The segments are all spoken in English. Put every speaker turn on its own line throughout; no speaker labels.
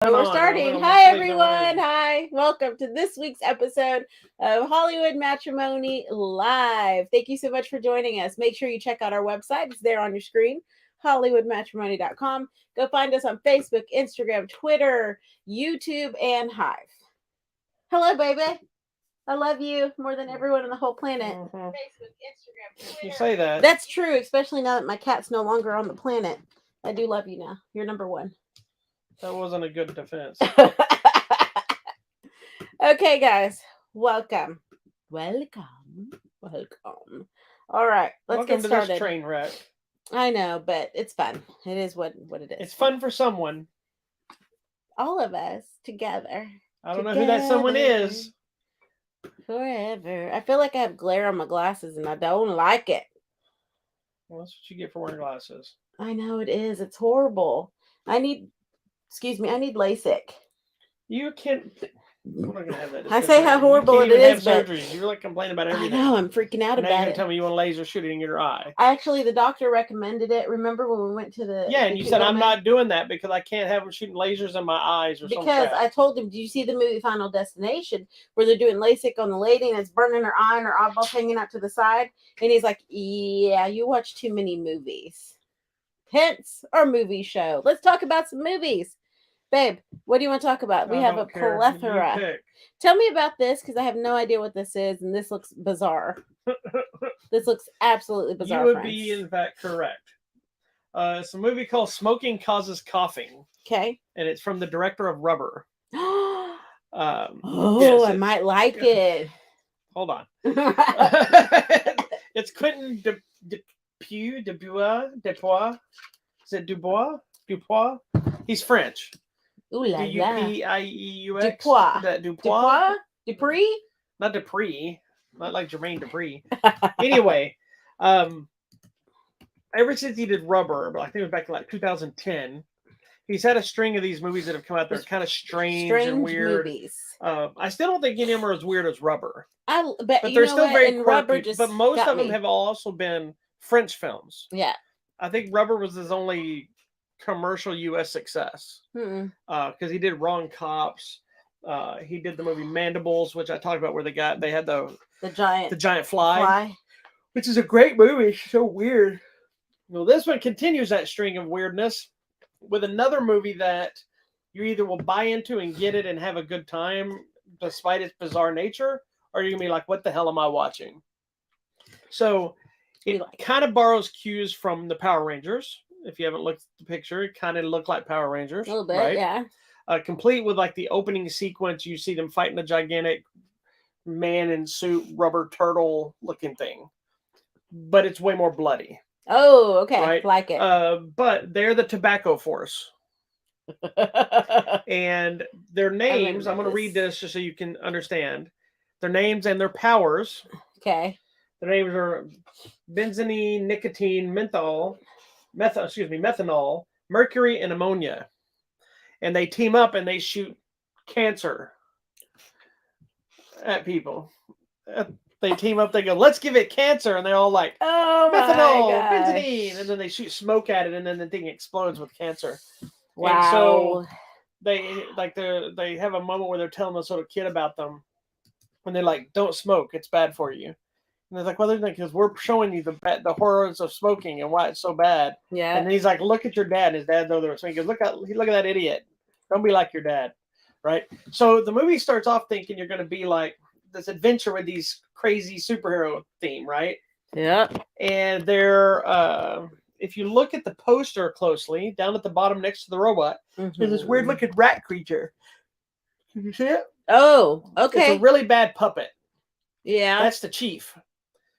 We're starting. Hi, everyone. Hi. Welcome to this week's episode of Hollywood Matrimony Live. Thank you so much for joining us. Make sure you check out our website. It's there on your screen, hollywoodmatrimony.com. Go find us on Facebook, Instagram, Twitter, YouTube, and Hive. Hello, baby. I love you more than everyone on the whole planet.
Mm-hmm.
Facebook, Instagram, Twitter.
You say that.
That's true, especially now that my cat's no longer on the planet. I do love you now. You're number one.
That wasn't a good defense.
Okay, guys. Welcome. All right, let's
Welcome
get started.
to this train wreck.
I know, but it's fun. It is what it is.
It's fun for someone.
All of us together.
I don't know who that someone is.
Forever. I feel like I have glare on my glasses and I don't like it.
Well, that's what you get for wearing glasses.
I know it is. It's horrible. I need LASIK.
You can't. We're not gonna have that.
I say how horrible it is,
but surgeries. You're like complaining about everything.
I know. I'm freaking out about it.
Tell me you want a laser shooting in your eye.
Actually, the doctor recommended it. Remember when we went to the?
Yeah, and you said I'm not doing that because I can't have them shooting lasers in my eyes or something.
Because I told him, "Do you see the movie Final Destination where they're doing LASIK on the lady and it's burning her eye and her eyeballs hanging out to the side?" And he's like, "Yeah, you watch too many movies. Hence our movie show. Let's talk about some movies." Babe, what do you want to talk about? We have a plethora. Tell me about this because I have no idea what this is, and this looks bizarre. This looks absolutely bizarre.
You would be, in fact, correct. It's a movie called Smoking Causes Coughing.
Okay.
And it's from the director of Rubber.
Yes, I might like it.
Hold on. It's Quentin Dubois. Is it Dubois? Dubois? He's French.
Ooh la la.
Dupieux.
Dubois? Dupree?
Not Dupree. Not like Jermaine Dupri. Anyway, ever since he did Rubber, but I think it was back in like 2010, he's had a string of these movies that have come out that are kind of strange and weird.
Movies.
I still don't think any of them are as weird as Rubber.
But
they're still very quirky.
Rubber just
but most of them have also been French films.
Yeah.
I think Rubber was his only commercial U.S. success because he did Wrong Cops. He did the movie Mandibles, which I talked about, where they had the giant fly, which is a great movie. It's so weird. Well, this one continues that string of weirdness with another movie that you either will buy into and get it and have a good time despite its bizarre nature, or you're gonna be like, "What the hell am I watching?" So it kind of borrows cues from the Power Rangers. If you haven't looked at the picture, it kind of looked like Power Rangers.
A little bit,
right?
Yeah.
Complete with like the opening sequence, you see them fighting a gigantic man in suit, rubber turtle looking thing. But it's way more bloody.
Oh, okay.
Right?
Like it.
But they're the Tobacco Force. And their names, I'm going to read this just so you can understand. Their names and their powers.
Okay.
Their names are benzene, nicotine, methanol, mercury, and ammonia. And they team up and they shoot cancer at people. They team up, they go, "Let's give it cancer." And they're all like,
"Oh,
methanol, benzene." And then they shoot smoke at it and then the thing explodes with cancer.
Wow.
And so they have a moment where they're telling this little kid about them. And they're like, "Don't smoke, it's bad for you." And they're like, "Well, because we're showing you the horrors of smoking and why it's so bad."
Yeah.
And then he's like, "Look at your dad." And his dad knows they were smoking. He goes, look at that idiot. Don't be like your dad. Right? So the movie starts off thinking you're going to be like this adventure with these crazy superhero theme, right?
Yeah.
And they're, if you look at the poster closely, down at the bottom next to the robot, there's this weird looking rat creature. Can you see it?
Oh, okay.
It's a really bad puppet.
Yeah.
That's the chief.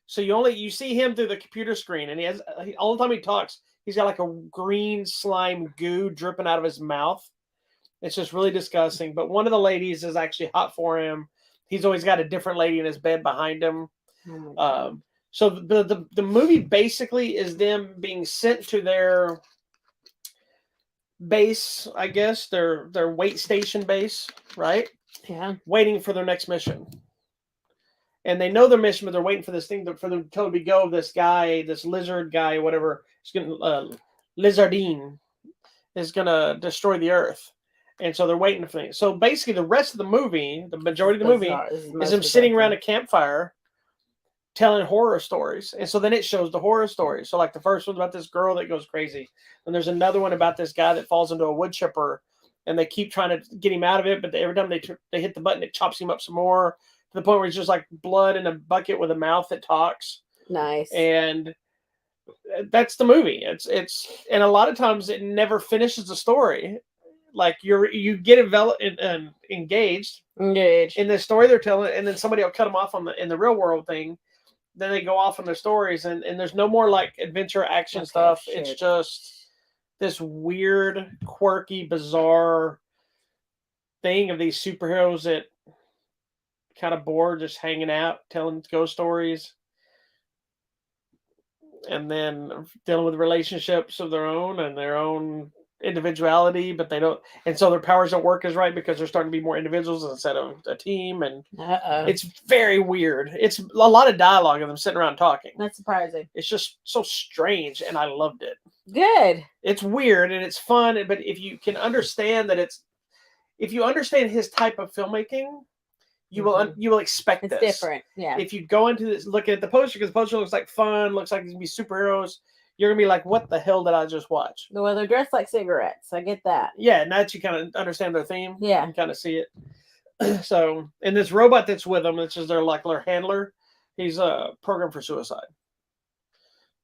So you see him through the computer screen, and all the time he talks, he's got like a green slime goo dripping out of his mouth. It's just really disgusting. But one of the ladies is actually hot for him. He's always got a different lady in his bed behind him. So the movie basically is them being sent to their base, I guess, their wait station base, right?
Yeah.
Waiting for their next mission. And they know their mission, but they're waiting for this thing for them to tell go. This guy, this lizard guy, whatever, Lizardine is gonna destroy the Earth. And so they're waiting for things. So basically, the rest of the movie, the majority of the movie, is them sitting around a campfire telling horror stories. And so then it shows the horror stories. So like the first one's about this girl that goes crazy. And there's another one about this guy that falls into a wood chipper, and they keep trying to get him out of it. But every time they hit the button, it chops him up some more, to the point where it's just like blood in a bucket with a mouth that talks.
Nice.
And that's the movie. It's and a lot of times it never finishes the story. Like you get engaged in the story they're telling, and then somebody will cut them off in the real world thing. Then they go off on their stories, and there's no more like adventure action stuff. Shit. It's just this weird, quirky, bizarre thing of these superheroes that kind of bored, just hanging out, telling ghost stories, and then dealing with relationships of their own and their own individuality, but they don't, and so their powers don't work as right because they're starting to be more individuals instead of a team. And it's very weird. It's a lot of dialogue of them sitting around talking.
That's surprising.
It's just so strange, and I loved it.
Good.
It's weird and it's fun, but if you can understand that if you understand his type of filmmaking, you will expect
it's
this.
Different. Yeah.
If you go into this looking at the poster, because the poster looks like fun, looks like it's gonna be superheroes, you're gonna be like, what the hell did I just watch?
Well, they're dressed like cigarettes. I get that.
Yeah, and that you kind of understand their theme.
Yeah.
You kind of see it. So, and this robot that's with them, which is their handler, he's programmed for suicide.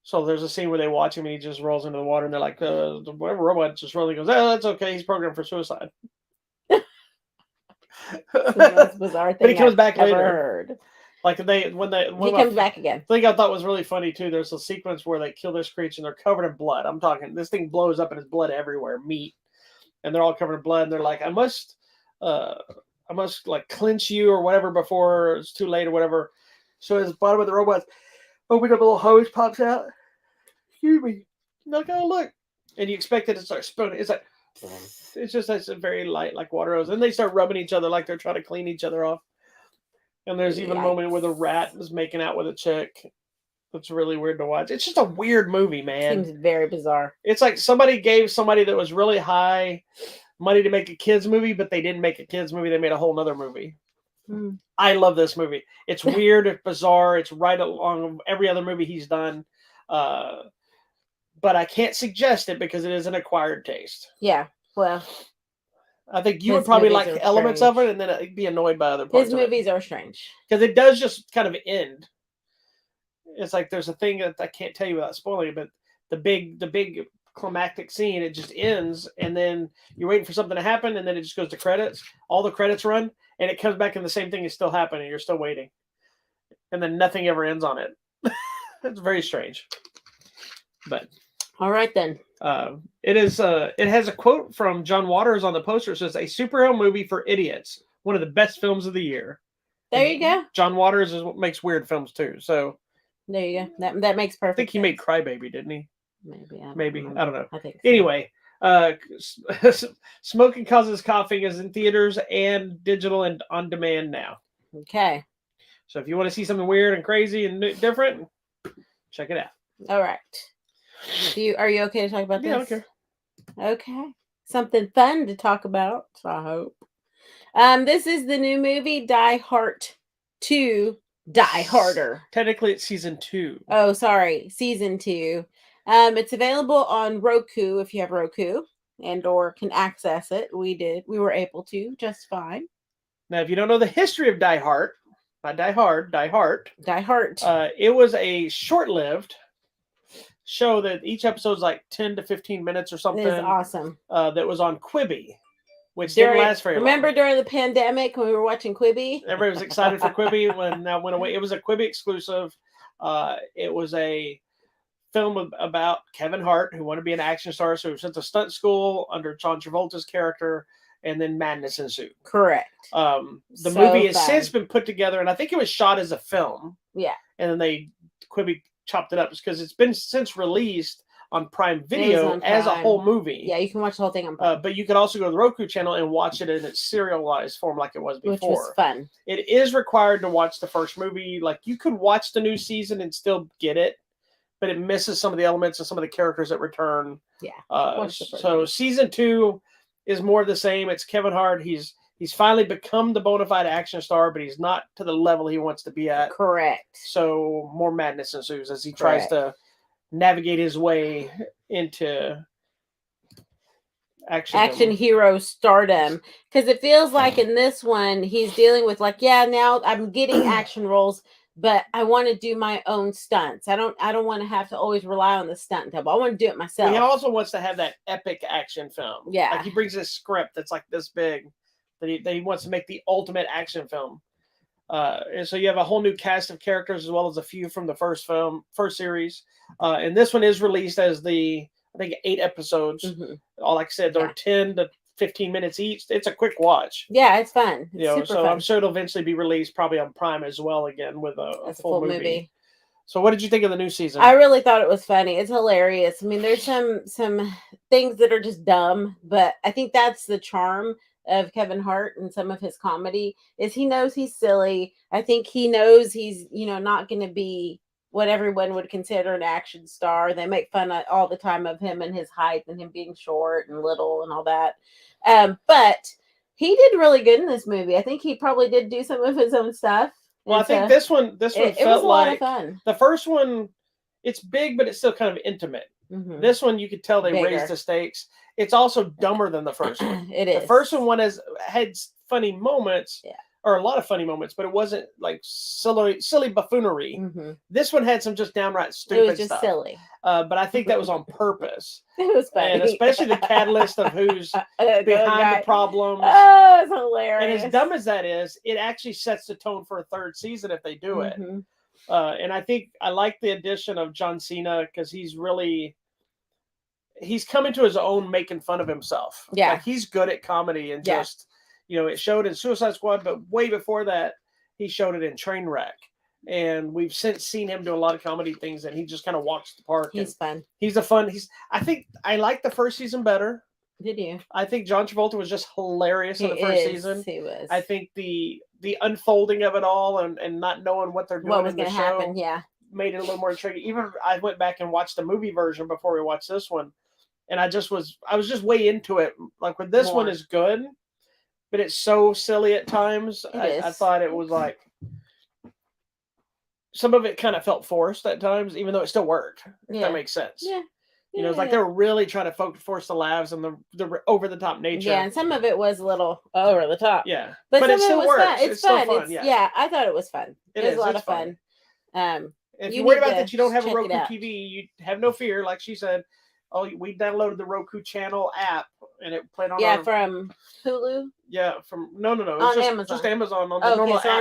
So there's a scene where they watch him and he just rolls into the water, and they're like, whatever robot just rolling, goes, oh, that's okay, he's programmed for suicide.
It's the most bizarre thing
but he comes back
I've
later.
ever heard.
Like when
he comes back again.
Thing I thought was really funny too. There's a sequence where they kill this creature and they're covered in blood. I'm talking, this thing blows up and there's blood everywhere, meat, and they're all covered in blood. And they're like, I must like clinch you or whatever before it's too late or whatever. So at the bottom of the robot, open up a little hose, pops out. Excuse me. Like, oh look, and you expect it to start spooning. It's like, it's just a very light, like water hose. And they start rubbing each other like they're trying to clean each other off. And there's even a moment where the rat is making out with a chick. That's really weird to watch. It's just a weird movie, man.
Seems very bizarre.
It's like somebody gave somebody that was really high money to make a kids movie, but they didn't make a kids movie. They made a whole nother movie. I love this movie. It's weird. It's bizarre. It's right along every other movie he's done. But I can't suggest it because it is an acquired taste.
Yeah. Well,
I think you would probably like elements of it, and then be annoyed by other parts.
His movies are strange
because it does just kind of end. It's like there's a thing that I can't tell you without spoiling it, but the big climactic scene, it just ends, and then you're waiting for something to happen, and then it just goes to credits. All the credits run, and it comes back, and the same thing is still happening. You're still waiting, and then nothing ever ends on it. It's very strange, but.
All right then.
It is. It has a quote from John Waters on the poster. It says, "A superhero movie for idiots. One of the best films of the year."
There you go.
John Waters makes weird films too. So
there you go. That makes perfect.
I think he made Crybaby, didn't he?
Maybe.
I don't know.
I think so.
Anyway, Smoking Causes Coughing is in theaters and digital and on demand now.
Okay.
So if you want to see something weird and crazy and different, check it out.
All right. Are you okay to talk about this?
Yeah, okay.
Okay. Something fun to talk about, I hope. This is the new movie, Hart2, Die Harder.
Technically, it's season 2.
Oh, sorry. Season 2. It's available on Roku if you have Roku or can access it. We were able to just fine.
Now, if you don't know the history of Die Hard, not Die Hard, Die Hart.
Die Hart.
It was a short-lived show that each episode's like 10 to 15 minutes or something.
It's awesome.
That was on Quibi, which didn't last very long.
Remember during the pandemic when we were watching Quibi?
Everybody was excited for Quibi when that went away. It was a Quibi exclusive. It was a film about Kevin Hart, who wanted to be an action star, so he was sent to stunt school under John Travolta's character, and then madness ensued.
Correct.
The movie has since been put together, and I think it was shot as a film.
Yeah.
And then Quibi chopped it up because it's been since released on Prime Video as a whole movie.
Yeah, you can watch the whole thing on Prime.
But you could also go to the Roku channel and watch it in its serialized form like it was before.
Which was fun.
It is required to watch the first movie. Like, you could watch the new season and still get it, but it misses some of the elements and some of the characters that return.
Yeah.
So season 2 is more of the same. It's Kevin Hart. He's finally become the bona fide action star, but he's not to the level he wants to be at.
Correct.
So more madness ensues as he tries to navigate his way into action
hero stardom, because it feels like in this one he's dealing with like, now I'm getting action roles, but I want to do my own stunts. I don't want to have to always rely on the stunt double. I want to do it myself.
He also wants to have that epic action film.
Yeah,
like he brings this script that's like this big that he wants to make the ultimate action film. And so you have a whole new cast of characters as well as a few from the first series. And this one is released as I think 8 episodes. Like I said, they're 10 to 15 minutes each. It's a quick watch.
Yeah, it's fun. It's super fun.
I'm sure it'll eventually be released probably on Prime as well again with a full movie. So what did you think of the new season?
I really thought it was funny. It's hilarious. I mean, there's some things that are just dumb, but I think that's the charm of Kevin Hart and some of his comedy is he knows he's silly. I think he knows he's, not going to be what everyone would consider an action star. They make fun all the time of him and his height and him being short and little and all that. But he did really good in this movie. I think he probably did do some of his own stuff.
Well, I think this one felt
was a lot
like
of fun.
The first one, it's big, but it's still kind of intimate. This one, you could tell they raised the stakes. It's also dumber than the first one.
It is.
The first one had funny moments. Yeah. Or a lot of funny moments, but it wasn't like silly buffoonery. This one had some just downright stupid stuff. It was just
silly.
But I think that was on purpose.
It was funny.
And especially the catalyst of who's behind the problems.
Oh, it's hilarious.
And as dumb as that is, it actually sets the tone for a third season if they do it. And I think I like the addition of John Cena because he's coming to his own making fun of himself.
Yeah.
Like he's good at comedy and just... it showed in Suicide Squad, but way before that, he showed it in Trainwreck. And we've since seen him do a lot of comedy things, and he just kind of walks the park.
He's fun.
I think I liked the first season better.
Did you?
I think John Travolta was just hilarious in the first season.
He was.
I think the unfolding of it all and not knowing what they're doing
what was
in the
show happen,
made it a little more intriguing. Even I went back and watched the movie version before we watched this one, and I was just way into it. Like with this one is good. But it's so silly at times. I thought it was like some of it kind of felt forced at times, even though it still worked. If that makes sense.
Yeah.
It's like they were really trying to force the laughs and the over the top nature.
Yeah, and some of it was a little over the top.
Yeah,
but
it still works.
Fun. It's fun. Still fun. I thought it was fun. It was a lot of fun.
If you're worried about that you don't have a Roku TV, you have no fear. Like she said, we downloaded the Roku channel app and it played on
from Hulu.
Yeah, from no,
on Amazon.
Just Amazon on the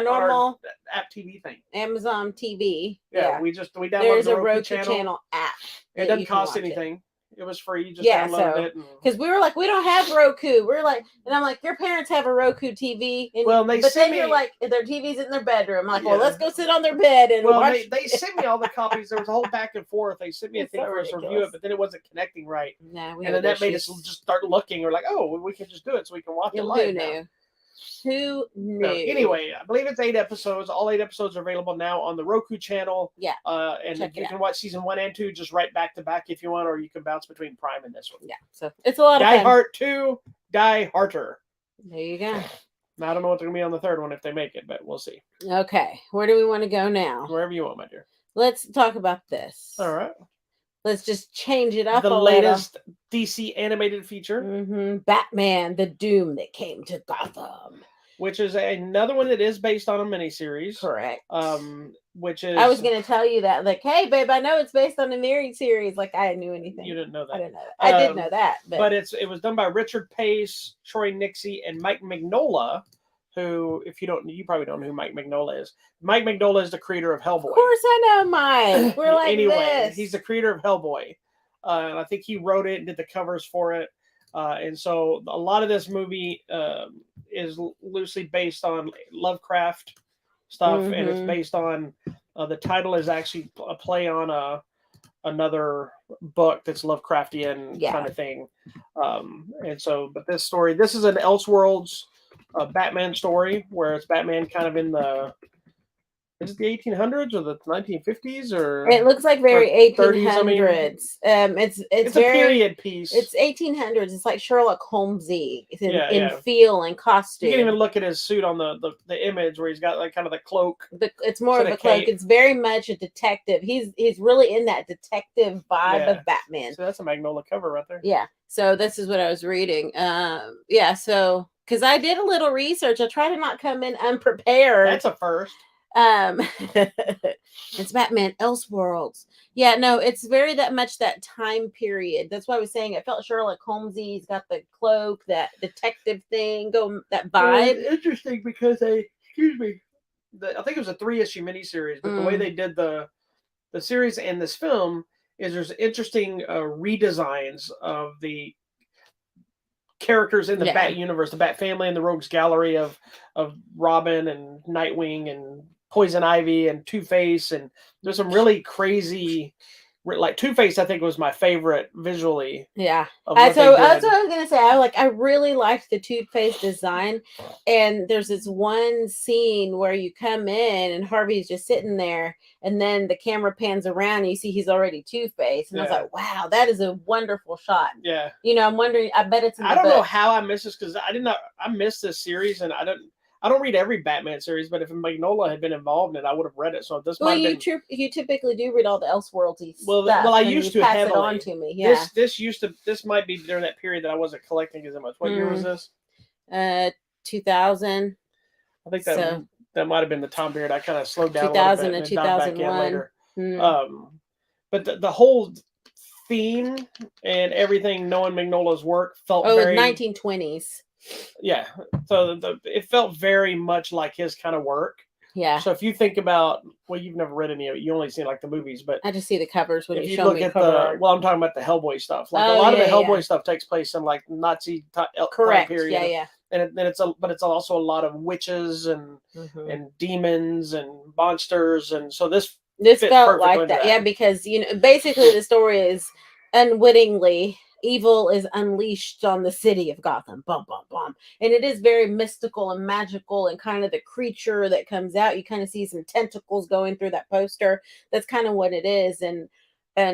normal app TV thing.
Amazon TV.
Yeah, we downloaded
There's
the
Roku
channel
app.
It doesn't cost anything. It was free. You just downloaded it.
Because we were like, we don't have Roku. We're like, and I'm like, your parents have a Roku TV. And, you're like, their TV's in their bedroom. I'm like, well, let's go sit on their bed and watch.
They sent me all the copies. There was a whole back and forth. They sent me a thing for us to review it, but then it wasn't connecting right.
Nah,
and then that made us just start looking. We're like, oh, we can just do it so we can watch it live now.
Who knew?
Anyway, I believe it's 8 episodes. All 8 episodes are available now on the Roku channel.
Yeah.
And you can watch season 1 and 2 just right back to back if you want, or you can bounce between Prime and this one.
Yeah. So it's a lot of fun.
Hart2, Die Harter.
There you go.
Now, I don't know what they're going to be on the third one if they make it, but we'll see.
Okay. Where do we want to go now?
Wherever you want, my dear.
Let's talk about this.
All right.
Let's just change it up.
The latest DC animated feature.
Batman, the Doom that came to Gotham.
Which is another one that is based on a miniseries.
Correct.
Which is...
I was going to tell you that. Like, hey, babe, I know it's based on a married series. Like, I knew anything.
You didn't know that.
I didn't know that. I did know that.
But it was done by Richard Pace, Troy Nixey, and Mike Mignola, who, if you don't... You probably don't know who Mike Mignola is. Mike Mignola is the creator of Hellboy. Of
course I know Mike. We're like this.
He's the creator of Hellboy. And I think he wrote it and did the covers for it. And so a lot of this movie is loosely based on Lovecraft stuff, and it's based on the title is actually a play on another book that's Lovecraftian kind of thing. And so, but this is an Elseworlds Batman story where it's Batman kind of in the Is it the 1800s or the 1950s or?
It looks like very
30s,
1800s. It's
a
very
period piece.
It's 1800s. It's like Sherlock Holmesy in
Yeah.
feel and costume.
You can even look at his suit on the image where he's got like kind of the cloak.
It's more of a cloak. It's very much a detective. He's really in that detective vibe of Batman.
So that's a Magnolia cover right there.
Yeah. So this is what I was reading. Yeah. So because I did a little research, I try to not come in unprepared.
That's a first.
It's Batman Elseworlds. Yeah, no, it's very that much that time period. That's why I was saying it felt Sherlock Holmesy. He's got the cloak, that detective thing, that vibe.
It's interesting because I think it was a 3-issue miniseries, but the way they did the series and this film is there's interesting redesigns of the characters in the Bat universe, the Bat family and the Rogues Gallery of Robin and Nightwing and Poison Ivy and Two-Face, and there's some really crazy, like Two-Face I think was my favorite visually.
Yeah. So that's what I was gonna say. I really liked the Two-Face design, and there's this one scene where you come in and Harvey's just sitting there, and then the camera pans around and you see he's already Two-Face, and I was like, wow, that is a wonderful shot.
Yeah.
I'm wondering. I bet it's in the
I don't know how I missed this because I missed this series, and I don't read every Batman series, but if Magnolia had been involved in it, I would have read it. So this might have been...
you typically do read all the Elseworldsy stuff.
Well, I used to
pass
heavily.
It on to me. Yeah.
This might be during that period that I wasn't collecting as much. What year was this?
2000.
I think that might have been the time period I kind of slowed down
2000
a little bit
and
dialed back in
2001.
later. But the whole theme and everything, knowing Magnolia's work, felt very
1920s.
Yeah, so it felt very much like his kind of work.
Yeah.
So if you think about, well, you've never read any of it, you only seen like the movies, but
I just see the covers when you show
look
me
at
cover art.
Well, I'm talking about the Hellboy stuff. Like a lot of the Hellboy stuff takes place in like Nazi time period.
Yeah.
And but it's also a lot of witches and demons and monsters, and so this
felt like that. Yeah, because basically the story is unwittingly evil is unleashed on the city of Gotham. Bum, bum, bum. And it is very mystical and magical, and kind of the creature that comes out. You kind of see some tentacles going through that poster. That's kind of what it is. And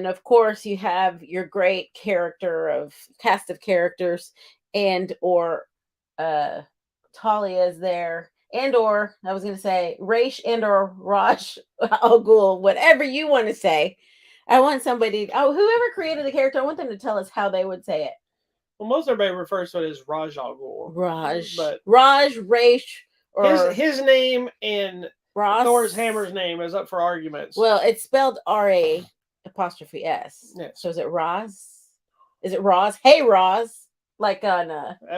of course you have your great cast of characters, and or Talia is there, and or I was going to say Raish and or Raj Al Ghul, whatever you want to say. I want somebody, whoever created the character, I want them to tell us how they would say it.
Well, most everybody refers to it as Raj Al Ghul.
Raj, Raish, or
his name and
Ross.
Thor's hammer's name is up for arguments.
Well, it's spelled R-A''S.
Yes.
So is it Roz? Is it Roz? Hey, Roz. Like on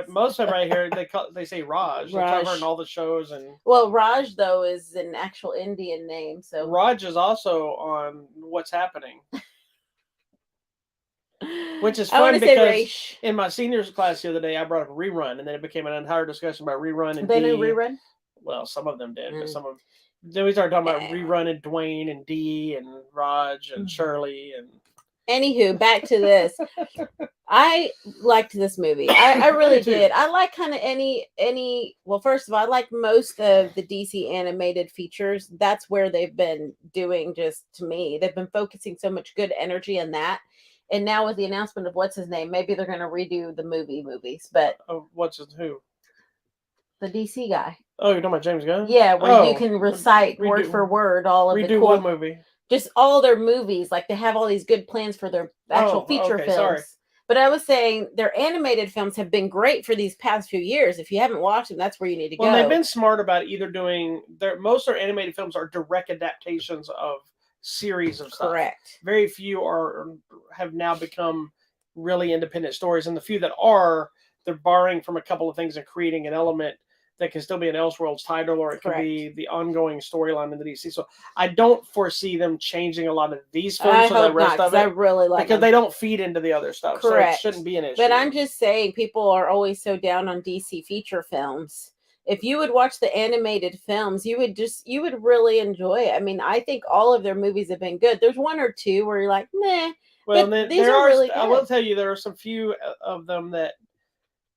most of them right here, they say Raj. They cover in all the shows. And
well, Raj though is an actual Indian name. So
Raj is also on What's Happening, which is fun because in my seniors class the other day, I brought up Rerun, and then it became an entire discussion about Rerun and
they knew Rerun.
Well, some of them did, but some of then we started talking about Rerun and Dwayne and Dee and Raj and Shirley and.
Anywho, back to this. I liked this movie. I really did. I like kind of any. Well, first of all, I like most of the DC animated features. That's where they've been doing. Just to me, they've been focusing so much good energy on that. And now with the announcement of what's his name, maybe they're going to redo the movies. But
who?
The DC guy.
Oh, you're talking about James Gunn?
Yeah, where you can recite word for word all of the cool.
What movie?
Just all their movies, like they have all these good plans for their actual feature films. Sorry. But I was saying their animated films have been great for these past few years. If you haven't watched them, that's where you need to go.
Well, they've been smart about either doing most of their animated films are direct adaptations of series of stuff.
Correct.
Very few have now become really independent stories, and the few that are, they're borrowing from a couple of things and creating an element that can still be an Elseworlds title, or it could be the ongoing storyline in the DC. So I don't foresee them changing a lot of these films for the rest of it.
I really like
because they don't feed into the other stuff.
Correct.
So it shouldn't be an issue.
But I'm just saying, people are always so down on DC feature films. If you would watch the animated films, you would really enjoy it. I mean, I think all of their movies have been good. There's one or two where you're like, meh.
Well, these are really good. I will tell you, there are some few of them that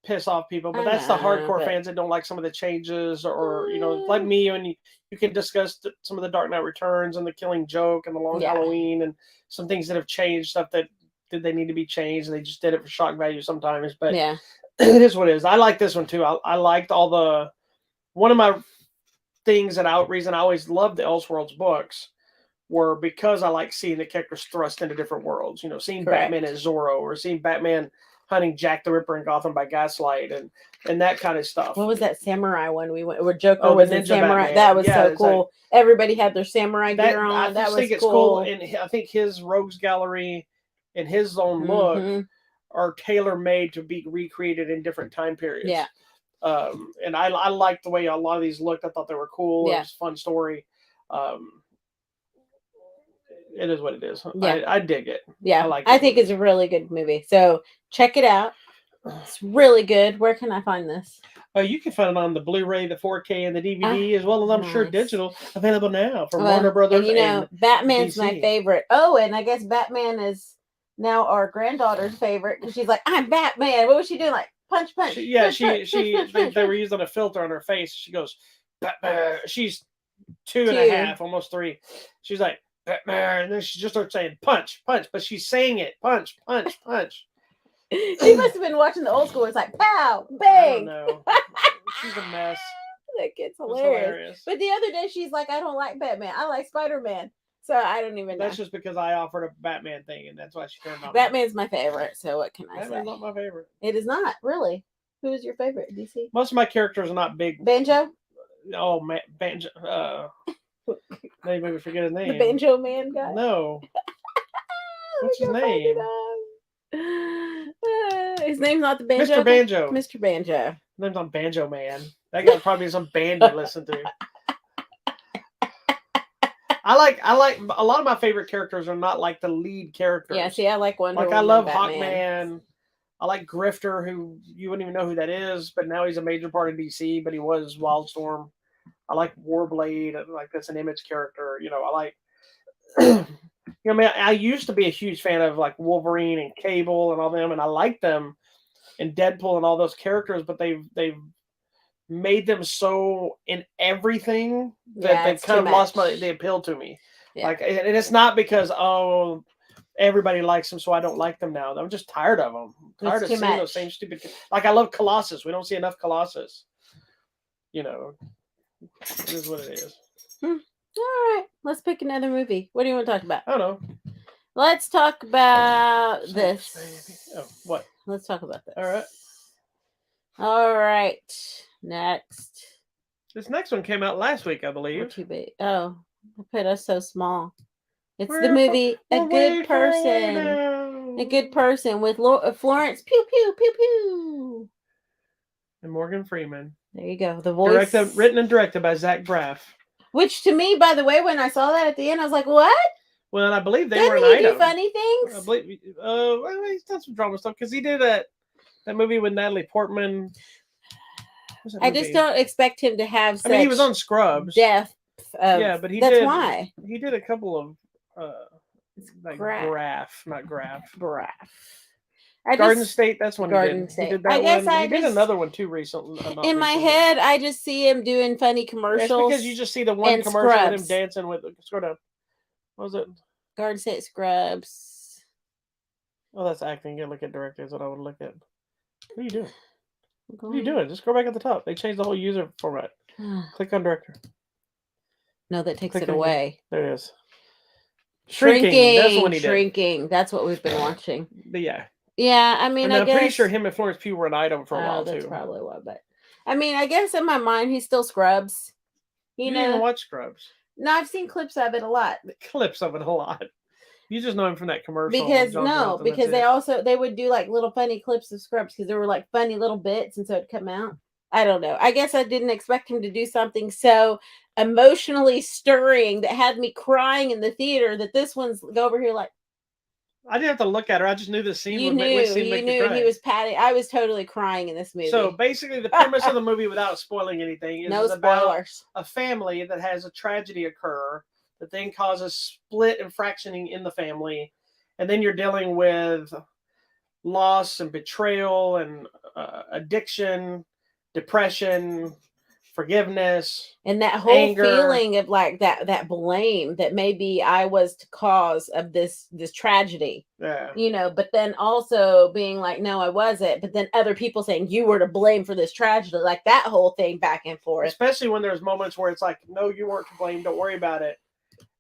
piss off people, but that's the hardcore fans that don't like some of the changes, or like me, and you can discuss some of the Dark Knight Returns and the Killing Joke and the Long Halloween and some things that have changed, stuff that did they need to be changed, and they just did it for shock value sometimes. But it is what it is. I like this one too. I liked one of my things reason I always loved the Elseworlds books were because I like seeing the characters thrust into different worlds. Seeing Batman as Zorro, or seeing Batman hunting Jack the Ripper in Gotham by gaslight, and that kind of stuff.
What was that samurai one we went? Where Joker was in samurai. Batman. That was so cool. Like, everybody had their samurai gear on. I think it's cool.
And I think his rogues gallery and his own look are tailor made to be recreated in different time periods.
Yeah.
And I liked the way a lot of these looked. I thought they were cool. Yeah. It was a fun story. It is what it is. Yeah. I dig it.
Yeah. I think it's a really good movie. So check it out. It's really good. Where can I find this?
You can find it on the Blu-ray, the 4K, and the DVD, as well as I'm sure digital, available now from Warner Brothers.
And Batman's DC. My favorite. Oh, and I guess Batman is now our granddaughter's favorite because she's like, I'm Batman. What was she doing? Like, punch.
They were using a filter on her face. She goes, Batman. She's 2.5, almost 3. She's like, Batman, and then she just starts saying punch, but she's saying it, punch.
She must have been watching the old school. It's like pow, bang.
I don't know. She's a mess.
That kid's hilarious. But the other day she's like, I don't like Batman. I like Spider-Man. So I don't even know.
That's just because I offered a Batman thing, and that's why she turned on.
Batman's my favorite. So what can I say?
Batman's not my favorite.
It is not really. Who is your favorite? DC.
Most of my characters are not big.
Banjo.
Oh man, Banjo. Maybe forget his name.
The Banjo Man guy?
No. What's his name?
His name's not the Banjo.
Mr. Banjo.
Mr. Banjo.
His name's not Banjo Man. That guy's probably some band you listen to. I like a lot of my favorite characters are not like the lead characters.
Yeah, see, I like Wonder Woman.
I love Hawkman. I like Grifter, who you wouldn't even know who that is, but now he's a major part of DC, but he was Wildstorm. I like Warblade. Like that's an Image character. I like. I used to be a huge fan of like Wolverine and Cable and all them, and I like them, and Deadpool and all those characters. But they've made them so in everything that they've kind of lost the appeal to me. Yeah. Like, and it's not because everybody likes them, so I don't like them now. I'm just tired of them. I'm tired of seeing those same stupid. Like I love Colossus. We don't see enough Colossus. It is what it is.
All right. Let's pick another movie. What do you want to talk about?
I don't know.
Let's talk about this.
Oh, what?
Let's talk about this.
All
right. Next.
This next one came out last week, I believe.
We're too big. Oh, I put us so small. It's the movie A Good Person. A Good Person with Florence Pew Pew Pew Pew.
And Morgan Freeman.
There you go. The voice.
Written and directed by Zach Braff.
Which to me, by the way, when I saw that at the end, I was like, what?
Well, I believe they were an item.
Doesn't he do funny things?
I believe, he's done some drama stuff because he did that movie with Natalie Portman.
I just don't expect him to have such
he was on Scrubs.
Depth.
But
that's why.
He did a couple of Braff. Garden State, that's one
Garden
State. He did that one. He did another one too recently.
In my head, I just see him doing funny commercials.
That's because you just see the one commercial with him dancing with. Scroll down. What was it?
Garden State Scrubs.
Oh, that's acting. You look at director is what I would look at. What are you doing? What are you doing? Just go back at the top. They changed the whole user format. Click on director.
No, that takes it away.
There it is.
Shrinking. That's what he did. Shrinking. That's what we've been watching.
But yeah.
Yeah, I mean,
I'm pretty sure him and Florence Pugh were an item for a while too.
That's probably what. But I mean, I guess in my mind, he's still Scrubs.
You didn't even watch Scrubs.
No, I've seen clips of it a lot.
You just know him from that commercial.
Because they would do like little funny clips of Scrubs because there were like funny little bits, and so it'd come out. I don't know. I guess I didn't expect him to do something so emotionally stirring that had me crying in the theater. That this one's go over here like.
I didn't have to look at her. I just knew the scene
would make me cry. He was patting. I was totally crying in this movie.
So basically, the premise of the movie, without spoiling anything, is about a family that has a tragedy occur that then causes split and fractioning in the family, and then you're dealing with loss and betrayal and addiction, depression, forgiveness,
and that whole
anger.
Feeling of like that blame that maybe I was the cause of this tragedy.
Yeah.
You know, but then also being like, no, I wasn't. But then other people saying you were to blame for this tragedy, like that whole thing back and forth.
Especially when there's moments where it's like, no, you weren't to blame. Don't worry about it.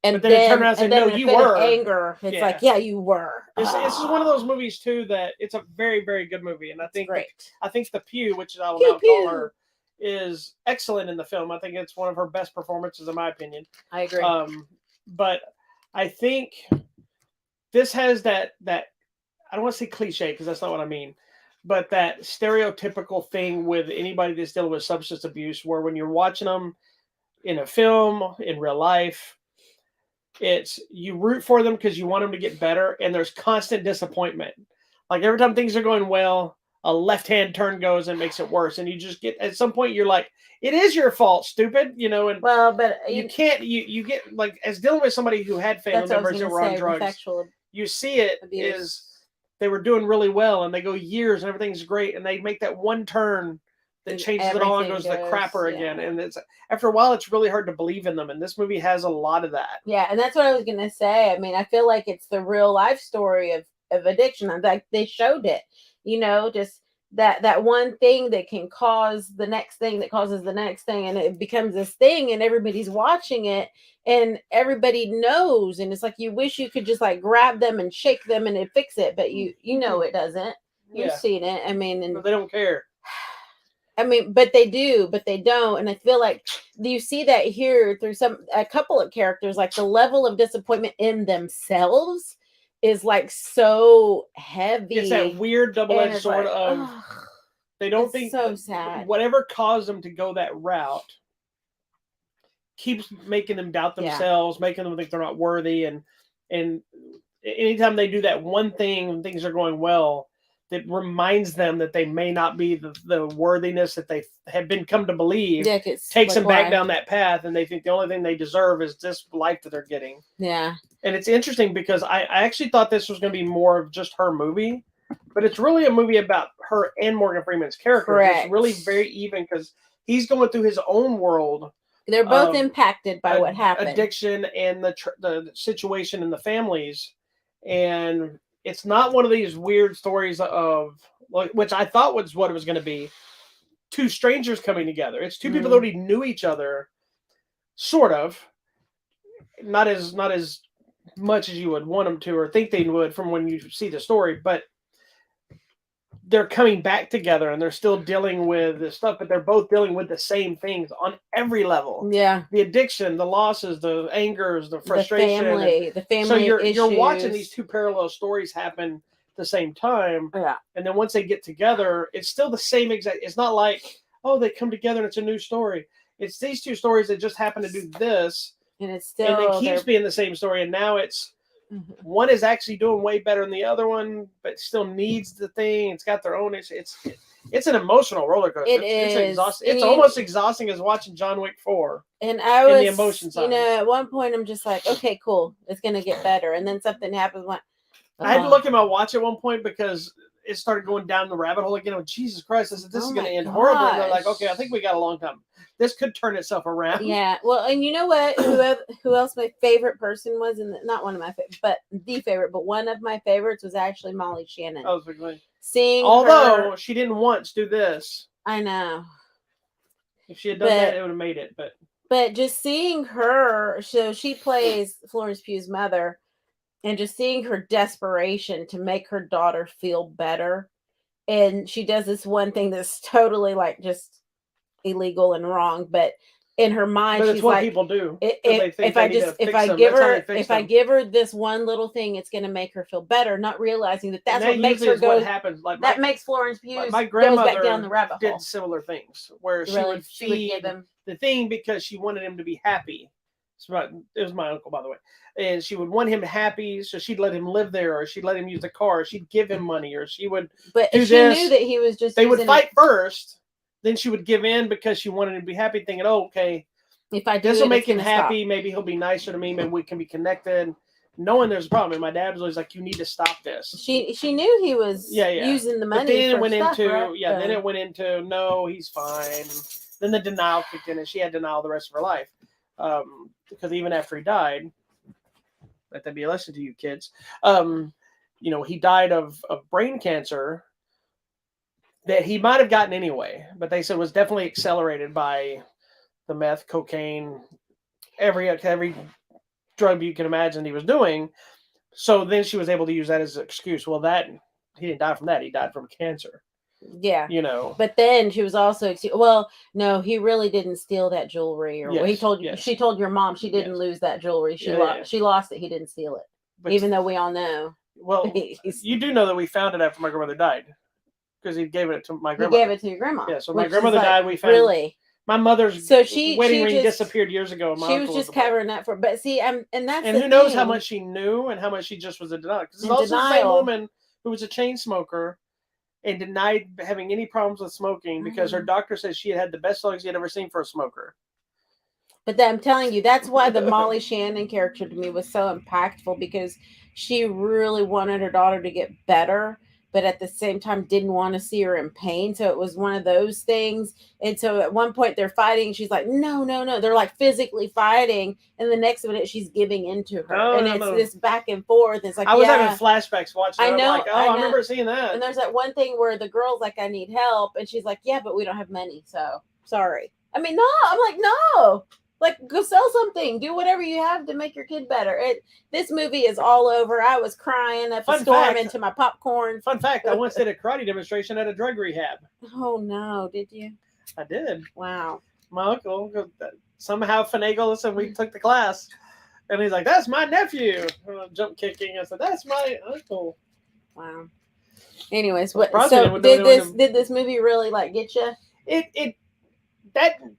And
but then it turned around and said, no, you were.
Anger. It's like, yeah, you were.
This is one of those movies too that it's a very, very good movie, and I think the Pew, which I will now call her, is excellent in the film. I think it's one of her best performances, in my opinion.
I agree.
But I think this has that I don't want to say cliche because that's not what I mean, but that stereotypical thing with anybody that's dealing with substance abuse, where when you're watching them in a film, in real life, it's you root for them because you want them to get better, and there's constant disappointment. Like every time things are going well, a left-hand turn goes and makes it worse, and you just get at some point you're like, it is your fault, stupid, you know. And
well, but
you can't you get like, as dealing with somebody who had family members that were on drugs, you see it abuse. Is they were doing really well and they go years and everything's great, and they make that one turn that changes it all and goes to the crapper again. And it's after a while it's really hard to believe in them, and this movie has a lot of that.
Yeah, and that's what I was gonna say. I mean, I feel like it's the real life story of addiction. I'm like, they showed it, you know, just that one thing that can cause the next thing that causes the next thing, and it becomes this thing, and everybody's watching it and everybody knows, and it's like you wish you could just like grab them and shake them and it fix it, but you know it doesn't. You've seen it. I mean, and
but they don't care.
I mean, but they do, but they don't. And I feel like you see that here through a couple of characters, like the level of disappointment in themselves is like so heavy.
It's that weird double-edged sword of they don't think
so sad.
Whatever caused them to go that route keeps making them doubt themselves, making them think they're not worthy. And anytime they do that one thing when things are going well, that reminds them that they may not be the worthiness that they have been come to believe. Yeah, takes them back down that path, and they think the only thing they deserve is this life that they're getting.
Yeah.
And it's interesting because I actually thought this was going to be more of just her movie, but it's really a movie about her and Morgan Freeman's character. Correct. It's really very even because he's going through his own world.
They're both impacted by what happened.
Addiction and the situation in the families. And it's not one of these weird stories of, which I thought was what it was going to be, two strangers coming together. It's two people that already knew each other, sort of. Not as much as you would want them to or think they would from when you see the story, but they're coming back together and they're still dealing with this stuff, but they're both dealing with the same things on every level.
Yeah.
The addiction, the losses, the angers, the frustration.
The family
so you're watching these two parallel stories happen at the same time.
Yeah.
And then once they get together, it's still the same exact. It's not like, oh, they come together and it's a new story. It's these two stories that just happen to do this.
And it's still.
And it keeps being the same story. And now it's. One is actually doing way better than the other one, but still needs the thing. It's got their own. It's an emotional roller coaster. It's exhausting. It's almost exhausting as watching John Wick 4.
And I was,
the emotion side.
You know, at one point I'm just like, okay, cool, it's gonna get better, and then something happens.
I had to look at my watch at one point because it started going down the rabbit hole again. Oh, Jesus Christ! I said, this is going to end horribly. And they're like, okay, I think we got a long time. This could turn itself around.
Yeah. Well, and you know what? Who else my favorite person was? Not one of my favorite, but the favorite. But one of my favorites was actually Molly Shannon.
Oh, although
her,
she didn't once do this.
I know.
If she had done that, it would have made it.
But just seeing her, so she plays Florence Pugh's mother. And just seeing her desperation to make her daughter feel better. And she does this one thing that's totally like just illegal and wrong. But in her mind,
but
she's
it's what
like,
people do.
If I give her this one little thing, it's going to make her feel better. Not realizing that's what makes her go.
What happens. Like
that makes Florence Pugh
my grandmother
goes back down the rabbit hole.
Did similar things where she would give him the thing because she wanted him to be happy. It was my uncle, by the way. And she would want him happy, so she'd let him live there, or she'd let him use the car, or she'd give him money, or she would.
But she knew that he was just.
They would fight first, then she would give in because she wanted him to be happy, thinking, "Oh, okay,
if I do
this will make him happy, maybe he'll be nicer to me, maybe we can be connected." knowing there's a problem. And my dad was always like, "You need to stop this."
She knew he was using the money. But
then
for
it went
stuff,
into
right?
then it went into no, he's fine. Then the denial kicked in, and she had denial the rest of her life. Because even after he died, let that be a lesson to you kids. He died of brain cancer that he might have gotten anyway, but they said was definitely accelerated by the meth, cocaine, every drug you can imagine he was doing. So then she was able to use that as an excuse. Well, he didn't die from that. He died from cancer.
Yeah. But then she was also, well, no, he really didn't steal that jewelry. Or he told you, she told your mom she didn't lose that jewelry. She lost it. He didn't steal it. But even though we all know.
Well, you do know that we found it after my grandmother died. Because he gave it to my grandmother.
He gave it to your grandma.
Yeah, so my grandmother died. We found
really.
My mother's wedding ring disappeared years ago.
She was just covering that for. But see, and
who knows how much she knew and how much she just was a denial. Because it's also the same woman who was a chain smoker and denied having any problems with smoking because her doctor says she had the best lungs she had ever seen for a smoker.
But I'm telling you, that's why the Molly Shannon character to me was so impactful, because she really wanted her daughter to get better, but at the same time didn't want to see her in pain. So it was one of those things. And so at one point they're fighting. She's like, no. They're like physically fighting. And the next minute she's giving into her. It's this back and forth. It's like,
I was having flashbacks watching it. I know. I'm like, I remember seeing that.
And there's that one thing where the girl's like, I need help. And she's like, yeah, but we don't have money. So sorry. I mean, no. I'm like, no. Like, go sell something. Do whatever you have to make your kid better. This movie is all over. I was crying up a storm into my popcorn.
Fun fact, I once did a karate demonstration at a drug rehab.
Oh, no. Did you?
I did.
Wow.
My uncle somehow finagled us, and we took the class. And he's like, that's my nephew. Jump kicking. I said, that's my uncle.
Wow. Anyways, did this movie really, like, get you?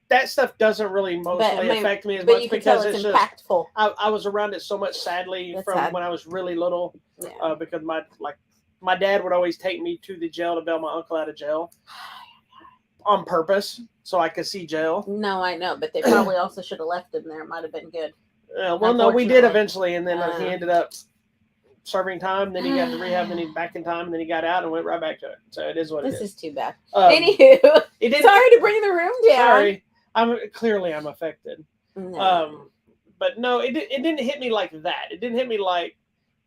That stuff doesn't really emotionally affect me as much because it's
impactful.
I was around it so much, sadly, when I was really little, because my dad would always take me to the jail to bail my uncle out of jail on purpose so I could see jail.
No, I know, but they probably also should have left him there. It might have been good.
Well, no, we did eventually, and then he ended up serving time, then he got to rehab, then he back in time, and then he got out and went right back to it. So it is what it is.
This is too bad. Anywho, sorry to bring the room down.
Sorry, I'm affected. No. But no, it didn't hit me like that. It didn't hit me like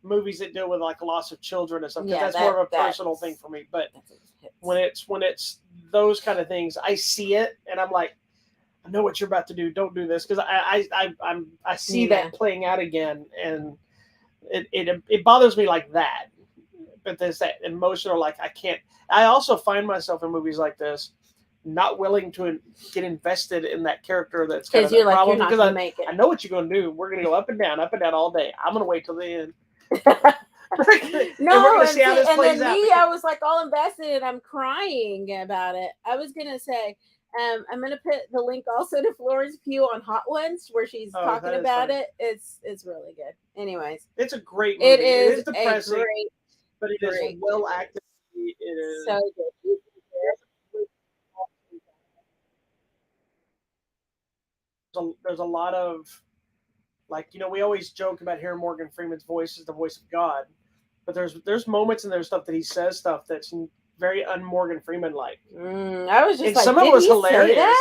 movies that deal with like loss of children and stuff. Yeah, that's more of a personal thing for me. But when it's those kind of things, I see it and I'm like, I know what you're about to do. Don't do this, because I see that playing out again, and it bothers me like that. But there's that emotional, like I also find myself in movies like this not willing to get invested in that character that's kind of the problem,
because you're not gonna make it.
I know what you're going to do. We're going to go up and down all day. I'm going to wait till the end.
No, and then I was like all invested, and I'm crying about it. I was going to say, I'm going to put the link also to Florence Pugh on Hot Ones, where she's talking about it. It's really good. Anyways,
it's a great movie. It is depressing, but it is well acted. It is
so good.
There's a lot of, like, we always joke about hearing Morgan Freeman's voice as the voice of God, but there's moments and there's stuff that he says stuff that's very un-Morgan Freeman like.
I was just like,
some of it was hilarious.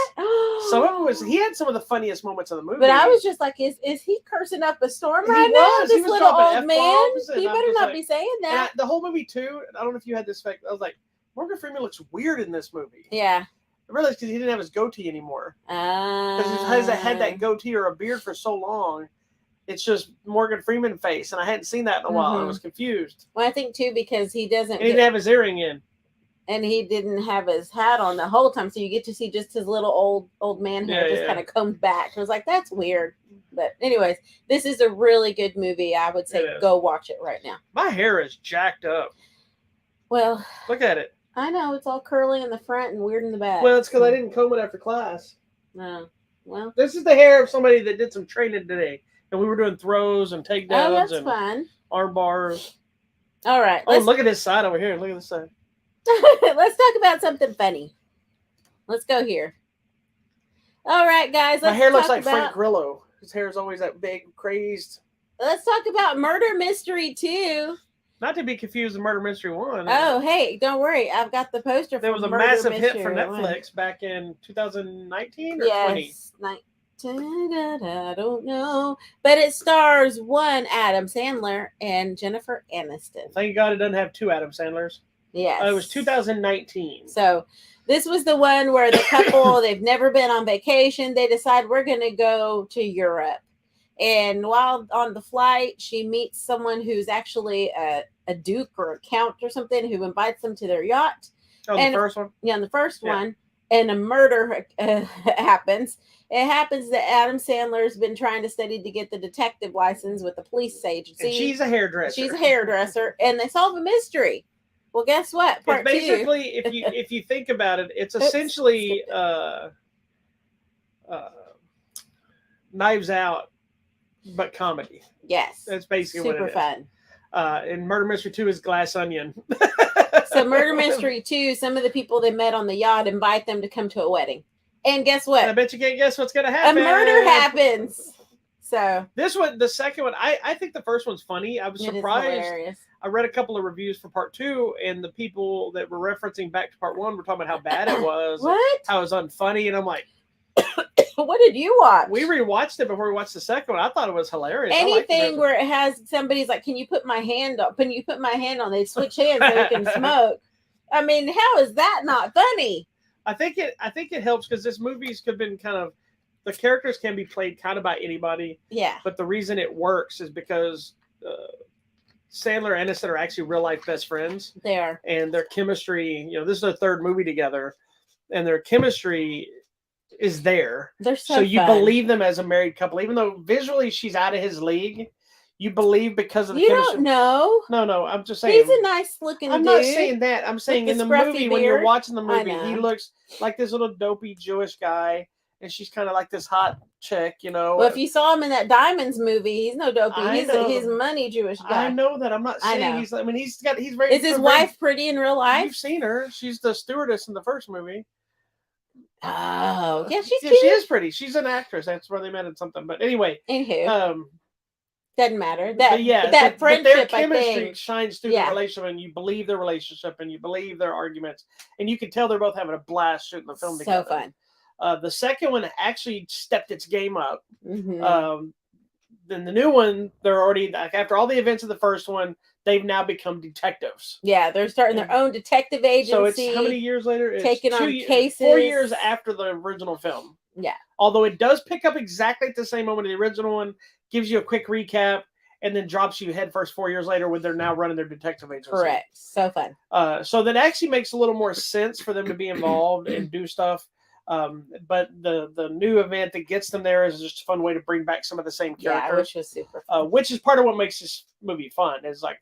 Some of it was, he had some of the funniest moments of the movie.
But I was just like, is he cursing up a storm right now? This little old man, he better not be saying that.
The whole movie too. I don't know if you had this effect. I was like, Morgan Freeman looks weird in this movie.
Yeah.
I realized because he didn't have his goatee anymore. Because he had that goatee or a beard for so long. It's just Morgan Freeman face, and I hadn't seen that in a while. I was confused.
Well, I think too because he doesn't.
And he didn't have his earring in.
And he didn't have his hat on the whole time, so you get to see just his little old man hair just kind of combed back. I was like, that's weird. But anyways, this is a really good movie. I would say go watch it right now.
My hair is jacked up.
Well,
look at it.
I know it's all curly in the front and weird in the back.
Well, it's because I didn't comb it after class.
No. Well,
this is the hair of somebody that did some training today, and we were doing throws and takedowns and
fun.
Arm bars.
All right.
Look at this side over here. Look at this side.
Let's talk about something funny. Let's go here. All right, guys.
My hair looks like Frank Grillo. His hair is always that big, crazed.
Let's talk about Murder Mystery 2.
Not to be confused with Murder Mystery 1.
Oh, hey, don't worry. I've got the poster.
There was a
Murder
massive
Mystery
hit for
1.
Netflix back in 2019 or 20.
I don't know. But it stars one Adam Sandler and Jennifer Aniston.
Thank God it doesn't have two Adam Sandlers.
Yes.
It was 2019.
So this was the one where the couple, they've never been on vacation. They decide we're going to go to Europe. And while on the flight, she meets someone who's actually a duke or a count or something who invites them to their yacht.
Oh, the first one?
Yeah, the first one. And a murder happens. It happens that Adam Sandler's been trying to study to get the detective license with the police agency.
And she's a hairdresser.
She's a hairdresser. And they solve a mystery. Well, guess what?
Part basically, if you think about it, it's essentially Knives Out, but comedy.
Yes.
That's basically
super
what it is.
Super fun.
And Murder Mystery 2 is Glass Onion.
So Murder Mystery 2, some of the people they met on the yacht invite them to come to a wedding. And guess what?
I bet you can't guess what's going to happen.
A murder happens. So
this one, the second one, I think the first one's funny. I was surprised. I read a couple of reviews for part 2, and the people that were referencing back to part 1 were talking about how bad it was.
What?
How it was unfunny. And I'm like,
what did you watch?
We rewatched it before we watched the second one. I thought it was hilarious.
Anything where it has somebody's like, can you put my hand on? Can you put my hand on? They switch hands so you can smoke. I mean, how is that not funny?
I think it helps because this movie's could have been kind of, the characters can be played kind of by anybody.
Yeah.
But the reason it works is because Sandler and Aniston are actually real life best friends.
They are.
And their chemistry, this is their third movie together, and their chemistry is there.
They're so
you
fun.
believe them as a married couple, even though visually she's out of his league. You believe because of the chemistry.
Don't know.
No, I'm just saying.
He's a nice looking dude.
I'm not saying that. I'm saying in the movie, when you're watching the movie, he looks like this little dopey Jewish guy, and she's kind of like this hot chick,
Well, if you saw him in that Diamonds movie, he's no dopey. He's money Jewish guy.
I know that. I'm not saying he's. I mean, he's very.
Is his wife pretty in real life?
You've seen her. She's the stewardess in the first movie.
Oh, yeah, she's cute.
She is pretty. She's an actress. That's where they met in something. But anyway,
doesn't matter. That friendship,
but their chemistry
I think,
shines through the relationship, and you believe their relationship, and you believe their arguments, and you can tell they're both having a blast shooting the film together.
So fun.
The second one actually stepped its game up.
Mm-hmm.
Then the new one, they're already, like, after all the events of the first one, they've now become detectives.
Yeah, they're starting their own detective agency.
So it's how many years later? It's
taking on cases.
4 years after the original film.
Yeah.
Although it does pick up exactly at the same moment of the original one, gives you a quick recap, and then drops you headfirst 4 years later when they're now running their detective agency.
Correct. So fun.
So that actually makes a little more sense for them to be involved and do stuff. But the new event that gets them there is just a fun way to bring back some of the same characters.
Yeah, which was super fun.
Which is part of what makes this movie fun. Is like,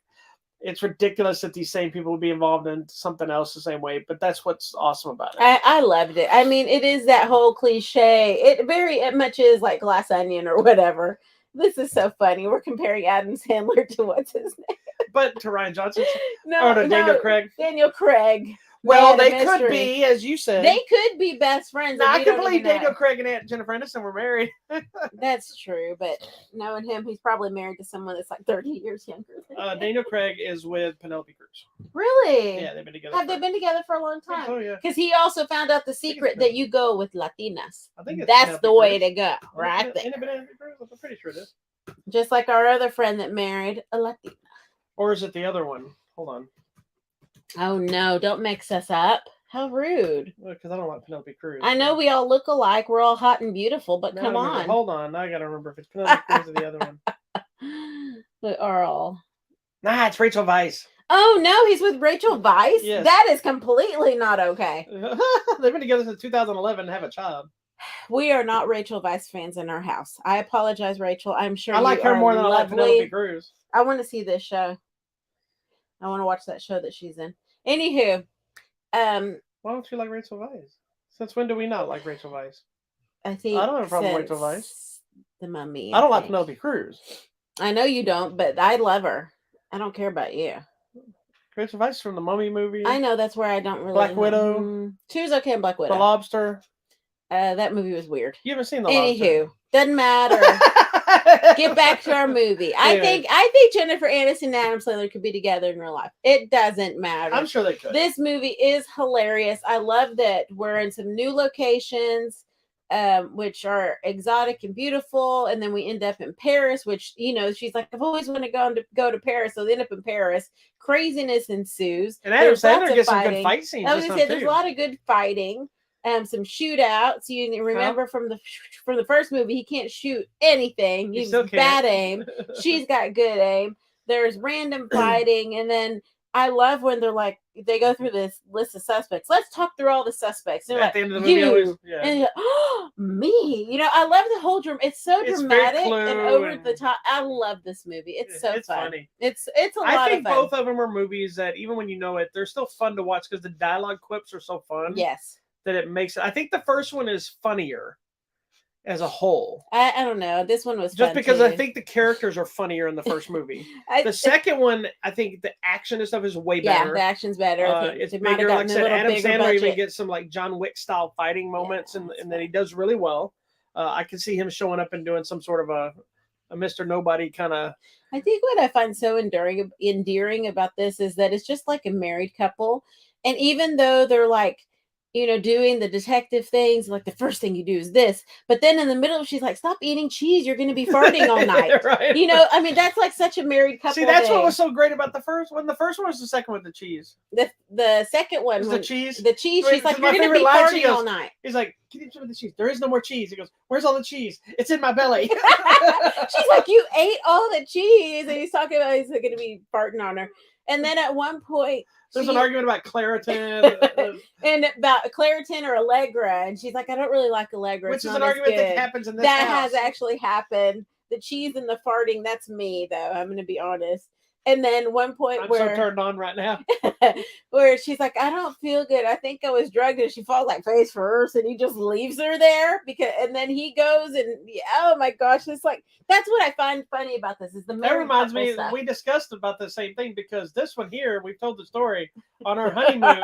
it's ridiculous that these same people will be involved in something else the same way, but that's what's awesome about it.
I loved it. I mean, it is that whole cliche. It very much is like Glass Onion or whatever. This is so funny. We're comparing Adam Sandler to what's his name?
But to Ryan Johnson.
Daniel
Craig.
Daniel Craig.
Well, they could be, as you said.
They could be best friends.
No, I can believe Daniel Craig and Aunt Jennifer Aniston were married.
That's true, but knowing him, he's probably married to someone that's like 30 years younger.
Daniel Craig is with Penelope Cruz.
Really?
Yeah, they've been together.
Have they been together for a long time?
Oh, yeah.
Because he also found out the secret that you go with Latinas.
I think
that's the way to go, right there.
I'm pretty sure it is.
Just like our other friend that married a Latina.
Or is it the other one? Hold on.
Oh, no. Don't mix us up. How rude.
Because I don't like Penelope Cruz.
I know we all look alike. We're all hot and beautiful, but come on.
Hold on. Now I got to remember if it's Penelope Cruz or the other one.
We are all.
Nah, it's Rachel Weisz.
Oh, no. He's with Rachel Weisz?
Yes.
That is completely not okay.
They've been together since 2011 and have a child.
We are not Rachel Weisz fans in our house. I apologize, Rachel. I'm sure
I like her more than I like Penelope Cruz.
I want to see this show. I want to watch that show that she's in. Anywho,
why don't you like Rachel Weisz? Since when do we not like Rachel Weisz?
I think
I don't have a problem with Rachel Weisz.
The Mummy.
I don't like Penelope Cruz.
I know you don't, but I love her. I don't care about you.
Rachel Weisz from the Mummy movie.
I know, that's where I don't really.
Black Widow.
She was okay in Black Widow.
The Lobster.
That movie was weird.
You haven't seen The Lobster.
Anywho, doesn't matter. Get back to our movie. I think Jennifer Aniston and Adam Sandler could be together in real life. It doesn't matter.
I'm sure they could.
This movie is hilarious. I love that we're in some new locations, which are exotic and beautiful, and then we end up in Paris, which, you know, she's like, I've always wanted to go to Paris, so they end up in Paris. Craziness ensues.
And Adam Sandler gets some good fight scenes.
I was gonna say there's a lot of good fighting. Some shootouts. You remember from the first movie, he can't shoot anything. He's bad aim. She's got good aim. There's random fighting, and then I love when they go through this list of suspects. Let's talk through all the suspects. They're
at the end of the movie,
and like, oh, me. You know, I love the whole It's so dramatic and over the top. I love this movie. It's so
funny.
It's a lot of fun.
I think both of them are movies that even when you know it, they're still fun to watch because the dialogue quips are so fun.
Yes.
That it makes it. I think the first one is funnier as a whole.
I don't know. This one was
just
fun
because
too.
I think the characters are funnier in the first movie. The second one, I think the action and stuff is way better.
Yeah, the action's better.
It's bigger. Like I said, Adam Sandler even gets some like John Wick style fighting moments, and then he does really well. I can see him showing up and doing some sort of a Mr. Nobody kind of.
I think what I find so endearing about this is that it's just like a married couple, and even though they're like, you know, doing the detective things, like the first thing you do is this, but then in the middle she's like, stop eating cheese, you're going to be farting all night.
Right.
You know, I mean, that's like such a married couple.
See, that's what was so great about the first one. The first one was the second one, the cheese.
The second one
was the cheese.
She's like, you're going to be farting all night.
He's like, can you give me the cheese? There is no more cheese. He goes, where's all the cheese? It's in my belly.
She's like, you ate all the cheese, and he's talking about he's going to be farting on her. And then at one point,
there's an argument about Claritin.
and about Claritin or Allegra. And she's like, I don't really like Allegra.
Which is an argument that happens in this
house. That
has
actually happened. The cheese and the farting, that's me, though. I'm going to be honest. And then one point
I'm so turned on right now.
where she's like, I don't feel good. I think I was drugged. And she falls like face first, and he just leaves her there and then he goes and oh my gosh, it's like that's what I find funny about this is the
that reminds me
stuff.
We discussed about the same thing because this one here we've told the story on our honeymoon.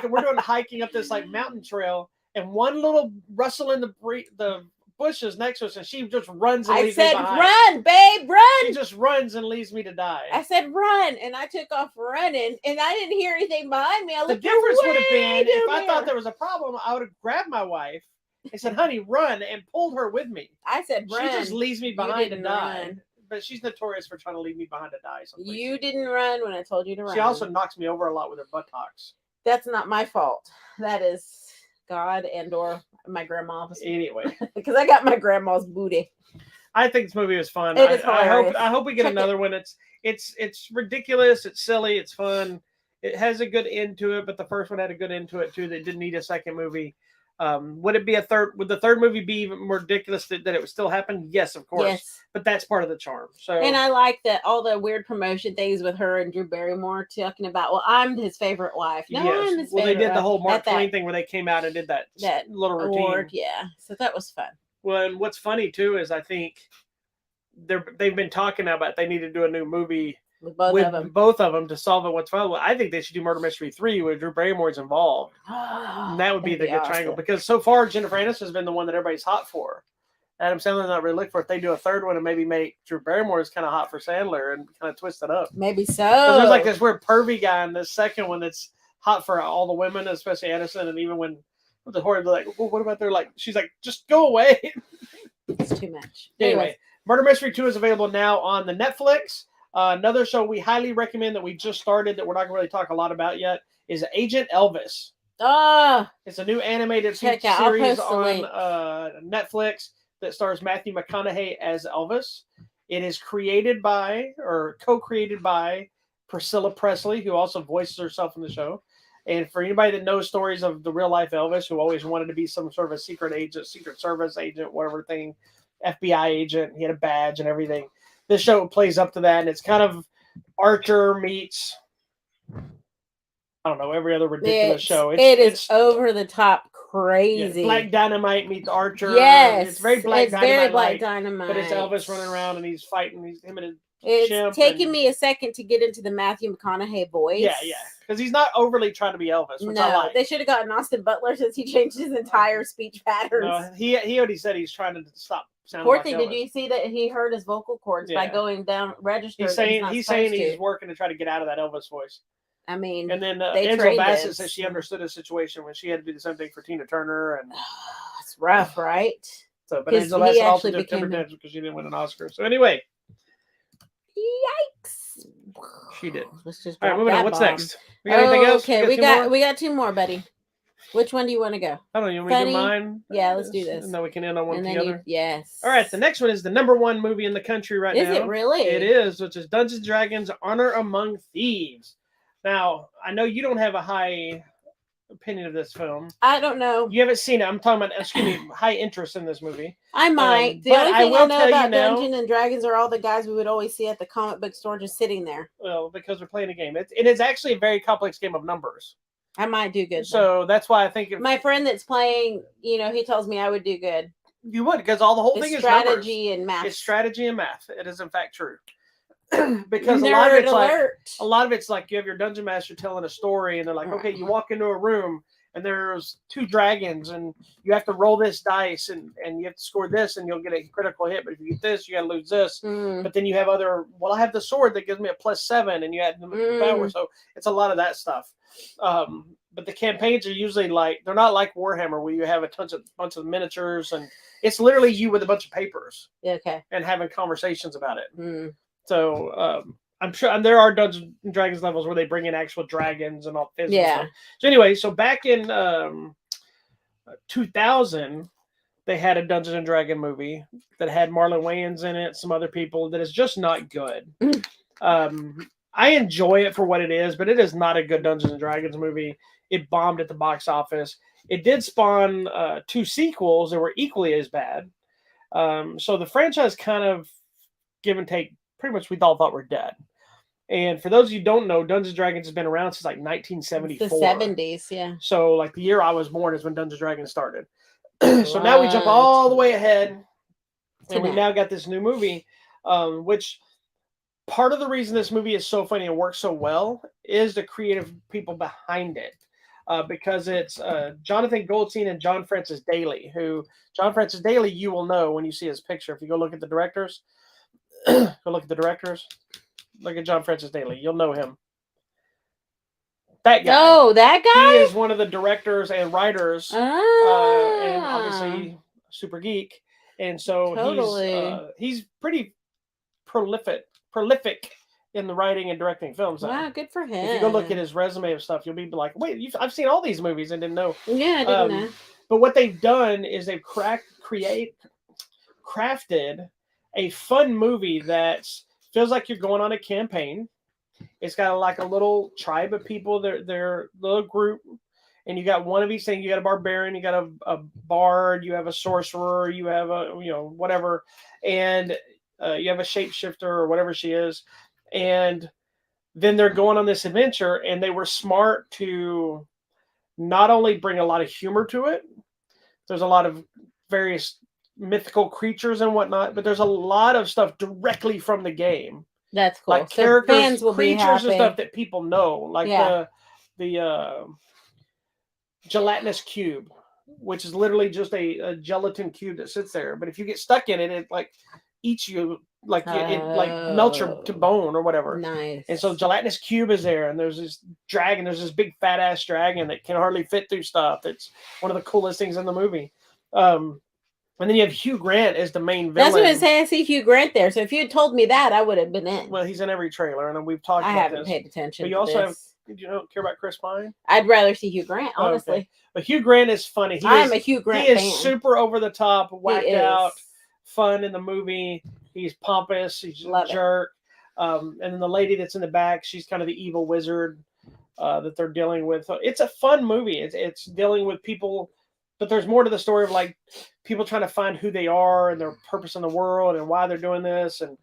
We're doing hiking up this like mountain trail, and one little rustle in the bushes next to us, and she just runs and leaves me behind.
Run, babe, run.
She just runs and leaves me to die.
I said run, and I took off running, and I didn't hear anything behind me.
The difference would have been if I thought there was a problem, I would have grabbed my wife and said, honey, run, and pulled her with me.
I said run.
She just leaves me behind to die. But she's notorious for trying to leave me behind to die.
You didn't run when I told you to run.
She also knocks me over a lot with her buttocks.
That's not my fault. That is God and or my grandma's.
Anyway,
because I got my grandma's booty.
I think this movie was fun.
It is hilarious.
I hope we get another one. It's ridiculous. It's silly. It's fun. It has a good end to it, but the first one had a good end to it too. They didn't need a second movie. Would it be a third? Would the third movie be even more ridiculous that it would still happen? Yes, of course. Yes. But that's part of the charm. So,
and I like that all the weird promotion things with her and Drew Barrymore talking about. Well, I'm his favorite wife. No,
yes.
I'm his
well,
favorite
they did the whole Mark
Twain
thing where they came out and did that little routine.
Award, yeah. So that was fun.
Well, and what's funny too is I think they've been talking about they need to do a new movie with both of them to solve it. What's fun? Well, I think they should do Murder Mystery 3 where Drew Barrymore's involved. And that would be the good triangle because so far Jennifer Aniston has been the one that everybody's hot for. Adam Sandler's not really looking for. If they do a third one and maybe make Drew Barrymore's kind of hot for Sandler and kind of twist it up.
Maybe so.
There's like this weird pervy guy in this second one that's hot for all the women, especially Aniston, and even when the horror, they're like, well, what about their like? She's like, just go away.
It's too much.
Anyway, Murder Mystery 2 is available now on the Netflix. Another show we highly recommend that we just started that we're not going to really talk a lot as yet is Agent Elvis. It's a new animated series on Netflix that stars Matthew McConaughey as Elvis. It is created by or co-created by Priscilla Presley, who also voices herself in the show. And for anybody that knows stories of the real life Elvis, who always wanted to be some sort of a secret agent, Secret Service agent, whatever thing, FBI agent, he had a badge and everything. This show plays up to that, and it's kind of Archer meets, I don't know, every other ridiculous show.
It's over the top crazy.
Yeah, Black Dynamite meets Archer.
Yes,
it's very Black Dynamite.
Very Black Dynamite.
But it's Elvis running around and he's fighting. He's him and his
It's taken me a second to get into the Matthew McConaughey voice.
Yeah, because he's not overly trying to be Elvis. Which I like.
They should have gotten Austin Butler since he changed his entire speech patterns.
No, he already said he's trying to stop
Poor thing, did you see that he hurt his vocal cords by going down register?
He's saying he's working to try to get out of that Elvis voice.
I mean,
and then Angela Bassett says she understood his situation when she had to do the same thing for Tina Turner, and
it's rough, right?
So, but Angela Bassett also did Timber Dance because she didn't win an Oscar. So anyway,
yikes!
She did.
Let's just
all right. Moving on. What's next?
We got anything else? Okay, we got two more, buddy. Which one do you want to go?
I don't know. You want me to do mine?
Yeah, let's do this.
And then we can end on one together.
Yes.
All right. The next one is the #1 movie in the country right now.
Is it really?
It is, which is Dungeons & Dragons: Honor Among Thieves. Now, I know you don't have a high opinion of this film.
I don't know.
You haven't seen it. I'm talking about, high interest in this movie.
I might. The only thing I know about Dungeons and Dragons are all the guys we would always see at the comic book store just sitting there.
Well, because they're playing a game. It is actually a very complex game of numbers.
I might do good.
So that's why I think
my friend that's playing, he tells me I would do good.
You would, because all the whole thing is
strategy and math.
It's strategy and math. It is in fact true. Because a lot of it's like you have your dungeon master telling a story, and they're like, okay, you walk into a room and there's 2 dragons, and you have to roll this dice, and you have to score this, and you'll get a critical hit. But if you get this, you got to lose this. But then you have I have the sword that gives me a +7, and you add the power. So it's a lot of that stuff. But the campaigns are usually they're not like Warhammer, where you have a bunch of miniatures, and it's literally you with a bunch of papers.
Okay.
And having conversations about it. So I'm sure there are Dungeons and Dragons levels where they bring in actual dragons and all physical stuff. So anyway, back in 2000, they had a Dungeons and Dragon movie that had Marlon Wayans in it, some other people, that is just not good. I enjoy it for what it is, but it is not a good Dungeons and Dragons movie. It bombed at the box office. It did spawn 2 sequels that were equally as bad. So the franchise kind of, give and take, pretty much we all thought were dead. And for those of you who don't know, Dungeons & Dragons has been around since 1974.
The 70s, yeah.
So the year I was born is when Dungeons & Dragons started. So now we jump all the way ahead, and we now got this new movie, which part of the reason this movie is so funny and works so well is the creative people behind it. Because it's Jonathan Goldstein and John Francis Daley, who John Francis Daley you will know when you see his picture. If you go look at the directors, look at John Francis Daley. You'll know him. That guy.
Oh, that guy?
He is one of the directors and writers, and obviously super geek. And so he's pretty prolific in the writing and directing films.
Wow, good for him.
If you go look at his resume of stuff, you'll be like, wait, I've seen all these movies and didn't know.
Yeah, I didn't know.
But what they've done is they've crafted a fun movie that feels like you're going on a campaign. It's got a little tribe of people. They're little group, and you got one of each thing. You got a barbarian, you got a bard, you have a sorcerer, you have a whatever, and you have a shapeshifter or whatever she is, and then they're going on this adventure. And they were smart to not only bring a lot of humor to it. There's a lot of various mythical creatures and whatnot, but there's a lot of stuff directly from the game.
That's cool.
Like characters, fans will creatures, and stuff that people know, like the gelatinous cube, which is literally just a gelatin cube that sits there. But if you get stuck in it, it eats you, it melts your to bone or whatever.
Nice.
And so gelatinous cube is there, and there's this dragon. There's this big fat ass dragon that can hardly fit through stuff. It's one of the coolest things in the movie. And then you have Hugh Grant as the main villain.
That's what I say. I see Hugh Grant there. So if you had told me that, I would have been in.
Well, he's in every trailer, and we've talked about this.
I haven't paid attention.
But you also have. Did you care about Chris Pine?
I'd rather see Hugh Grant, honestly.
Okay. But Hugh Grant is funny.
I'm a Hugh Grant fan.
He is super over the top, whacked out, fun in the movie. He's pompous. He's a jerk. And then the lady that's in the back, she's kind of the evil wizard that they're dealing with. So it's a fun movie. It's dealing with people. But there's more to the story of people trying to find who they are and their purpose in the world and why they're doing this. And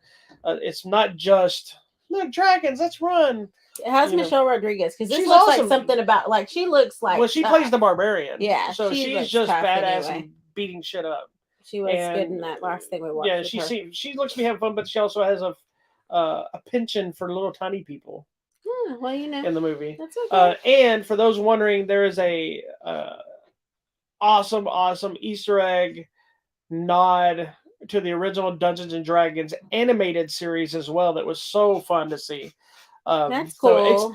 it's not just, look, dragons, let's run.
How's Michelle Rodriguez? Because this looks awesome. Like something about, she looks like.
Well, she plays the barbarian.
Yeah.
So she's just badass and beating shit up.
She was good in that last thing we watched.
Yeah, she looks to be having fun, but she also has a penchant for little tiny people.
Well,
in the movie.
That's okay.
And for those wondering, there is a awesome Easter egg nod to the original Dungeons and Dragons animated series as well. That was so fun to see.
That's cool.
So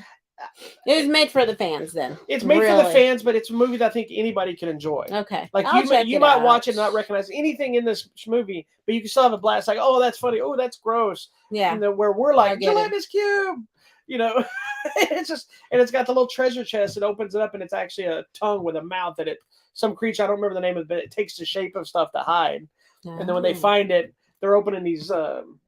it was made for the fans then.
It's made for the fans, but it's a movie that I think anybody can enjoy.
Okay.
Like you might watch it and not recognize anything in this movie, but you can still have a blast. Like, oh, that's funny. Oh, that's gross.
Yeah.
Where we're like, gelatinous cube. It's just, and it's got the little treasure chest. It opens it up, and it's actually a tongue with a mouth that some creature, I don't remember the name of it, but it takes the shape of stuff to hide. Oh. And then when they find it, they're opening these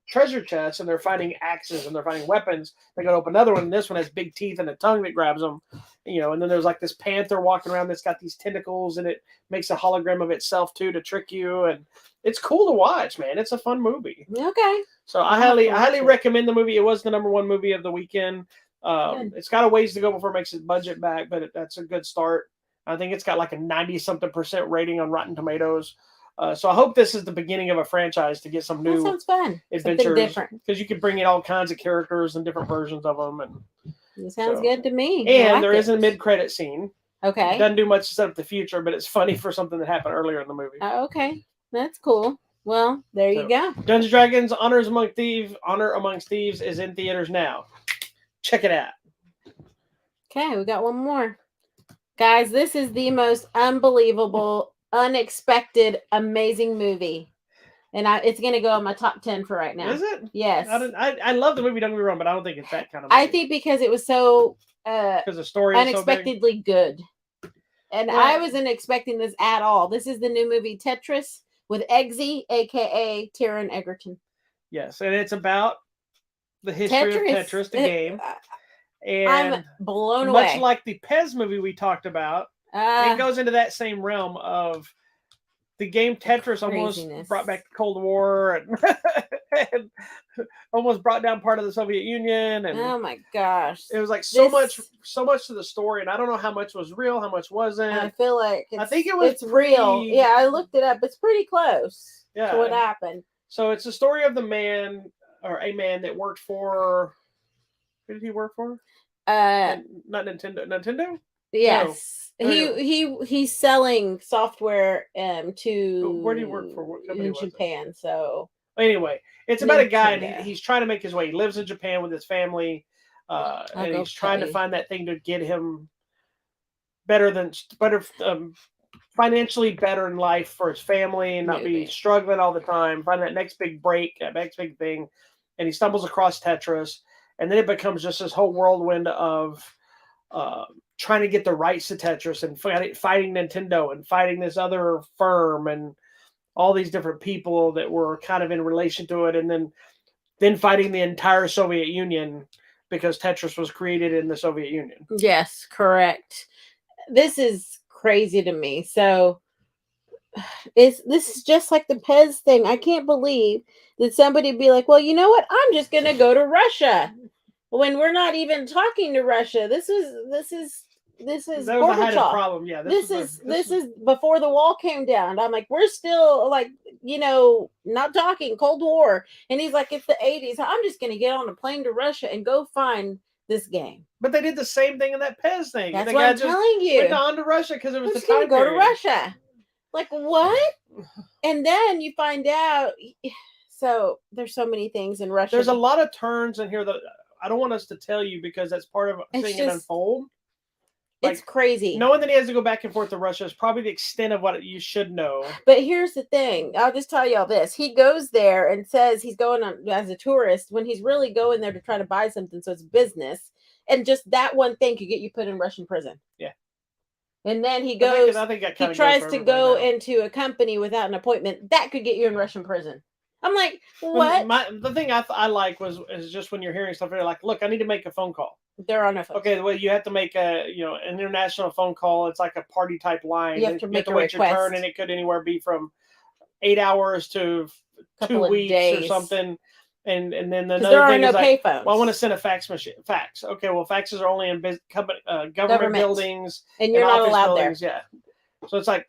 treasure chests, and they're finding axes, and they're finding weapons. They go to open another one, and this one has big teeth and a tongue that grabs them. And then there's like this panther walking around that's got these tentacles, and it makes a hologram of itself too to trick you. And it's cool to watch, man. It's a fun movie.
Okay.
So I highly recommend the movie. It was the #1 movie of the weekend. It's got a ways to go before it makes its budget back, but that's a good start. I think it's got like a 90-something% rating on Rotten Tomatoes. So I hope this is the beginning of a franchise to get some new
sounds fun.
adventures, different, because you can bring in all kinds of characters and different versions of them. And
it sounds good to me.
And there is a mid-credit scene.
Okay.
It doesn't do much to set up the future, but it's funny for something that happened earlier in the movie.
Okay, that's cool. Well, there you go.
Dungeons & Dragons: Honor Amongst Thieves is in theaters now. Check it out.
Okay, we got one more. Guys, this is the most unbelievable, unexpected, amazing movie. And it's going to go in my top 10 for right now.
Is it?
Yes.
I love the movie, don't get me wrong, but I don't think it's that kind of movie.
I think because it was so
because the story
unexpectedly
is so
good. And I wasn't expecting this at all. This is the new movie Tetris with Eggsy, a.k.a. Taron Egerton.
Yes, and it's about the history of Tetris, the game. And
I'm blown away.
Much like the Pez movie we talked about, it goes into that same realm of the game Tetris. Almost brought back the Cold War and almost brought down part of the Soviet Union. And
oh my gosh,
it was like so much to the story, and I don't know how much was real, how much wasn't.
I feel like
I think it's
real. Yeah, I looked it up. It's pretty close to what happened.
So it's the story of a man that worked for. Who did he work for? Not Nintendo. Nintendo?
Yes. No. He's selling software to
where do you work for? What company
in Japan. So
anyway, it's about a guy, and he's trying to make his way. He lives in Japan with his family, and he's trying to find that thing to get him financially better in life for his family, and not be struggling all the time. Find that next big break, that next big thing, and he stumbles across Tetris. And then it becomes just this whole whirlwind of trying to get the rights to Tetris and fighting Nintendo and fighting this other firm and all these different people that were kind of in relation to it. And then fighting the entire Soviet Union because Tetris was created in the Soviet Union.
Yes, correct. This is crazy to me. So this is just like the Pez thing. I can't believe that somebody be like, well, you know what? I'm just going to go to Russia when we're not even talking to Russia. This is
that was a problem. Yeah.
This is before the wall came down. I'm like, we're still like, not talking Cold War. And he's like, it's the 80s. I'm just going to get on a plane to Russia and go find this game.
But they did the same thing in that Pez thing.
That's what I'm telling you.
Went on to Russia because it was the time
to go to Russia. Like, what? And then you find out. So there's so many things in Russia.
There's a lot of turns in here that I don't want us to tell you because that's part of seeing it unfold.
It's crazy.
Knowing that he has to go back and forth to Russia is probably the extent of what you should know.
But here's the thing. I'll just tell you all this. He goes there and says he's going on as a tourist when he's really going there to try to buy something. So it's business. And just that one thing could get you put in Russian prison.
Yeah.
And then he goes,
I think
he tries to go into a company without an appointment. That could get you in Russian prison. I'm like, what?
The thing I like is just when you're hearing stuff, you're like, look, I need to make a phone call.
There are no phones.
Okay, well, you have to make an international phone call. It's like a party type line.
You have to
wait
request.
Your turn, and it could anywhere be from 8 hours to 2 weeks
days.
Or something. And then another
there are
thing
no
is
pay phones.
Well, I want to send a fax machine. Fax. Okay, well, faxes are only in government buildings,
and you're not allowed
buildings. There. Yeah. So it's like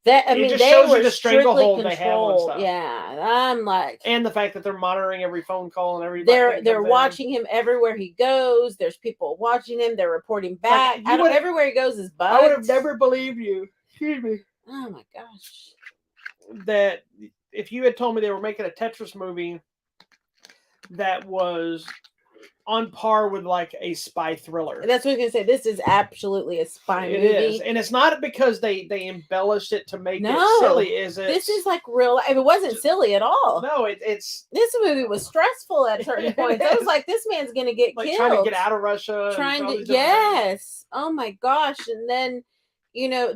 that. I
it
mean,
just
they
shows
were
you the stranglehold they have on stuff.
Yeah, I'm like,
and the fact that they're monitoring every phone call and everything.
They're watching him everywhere he goes. There's people watching him. They're reporting back. Everywhere he goes is bugs.
I would have never believed you. Excuse me.
Oh my gosh.
That if you had told me they were making a Tetris movie that was on par with like a spy thriller.
That's what I was gonna say. This is absolutely a spy movie.
It is, and it's not because they embellished it to make it silly.
This is like real. It wasn't silly at all.
No, it's
this movie was stressful at certain points. I was like, this man's gonna get killed.
Trying to get out of Russia.
Yes. Oh my gosh! And then,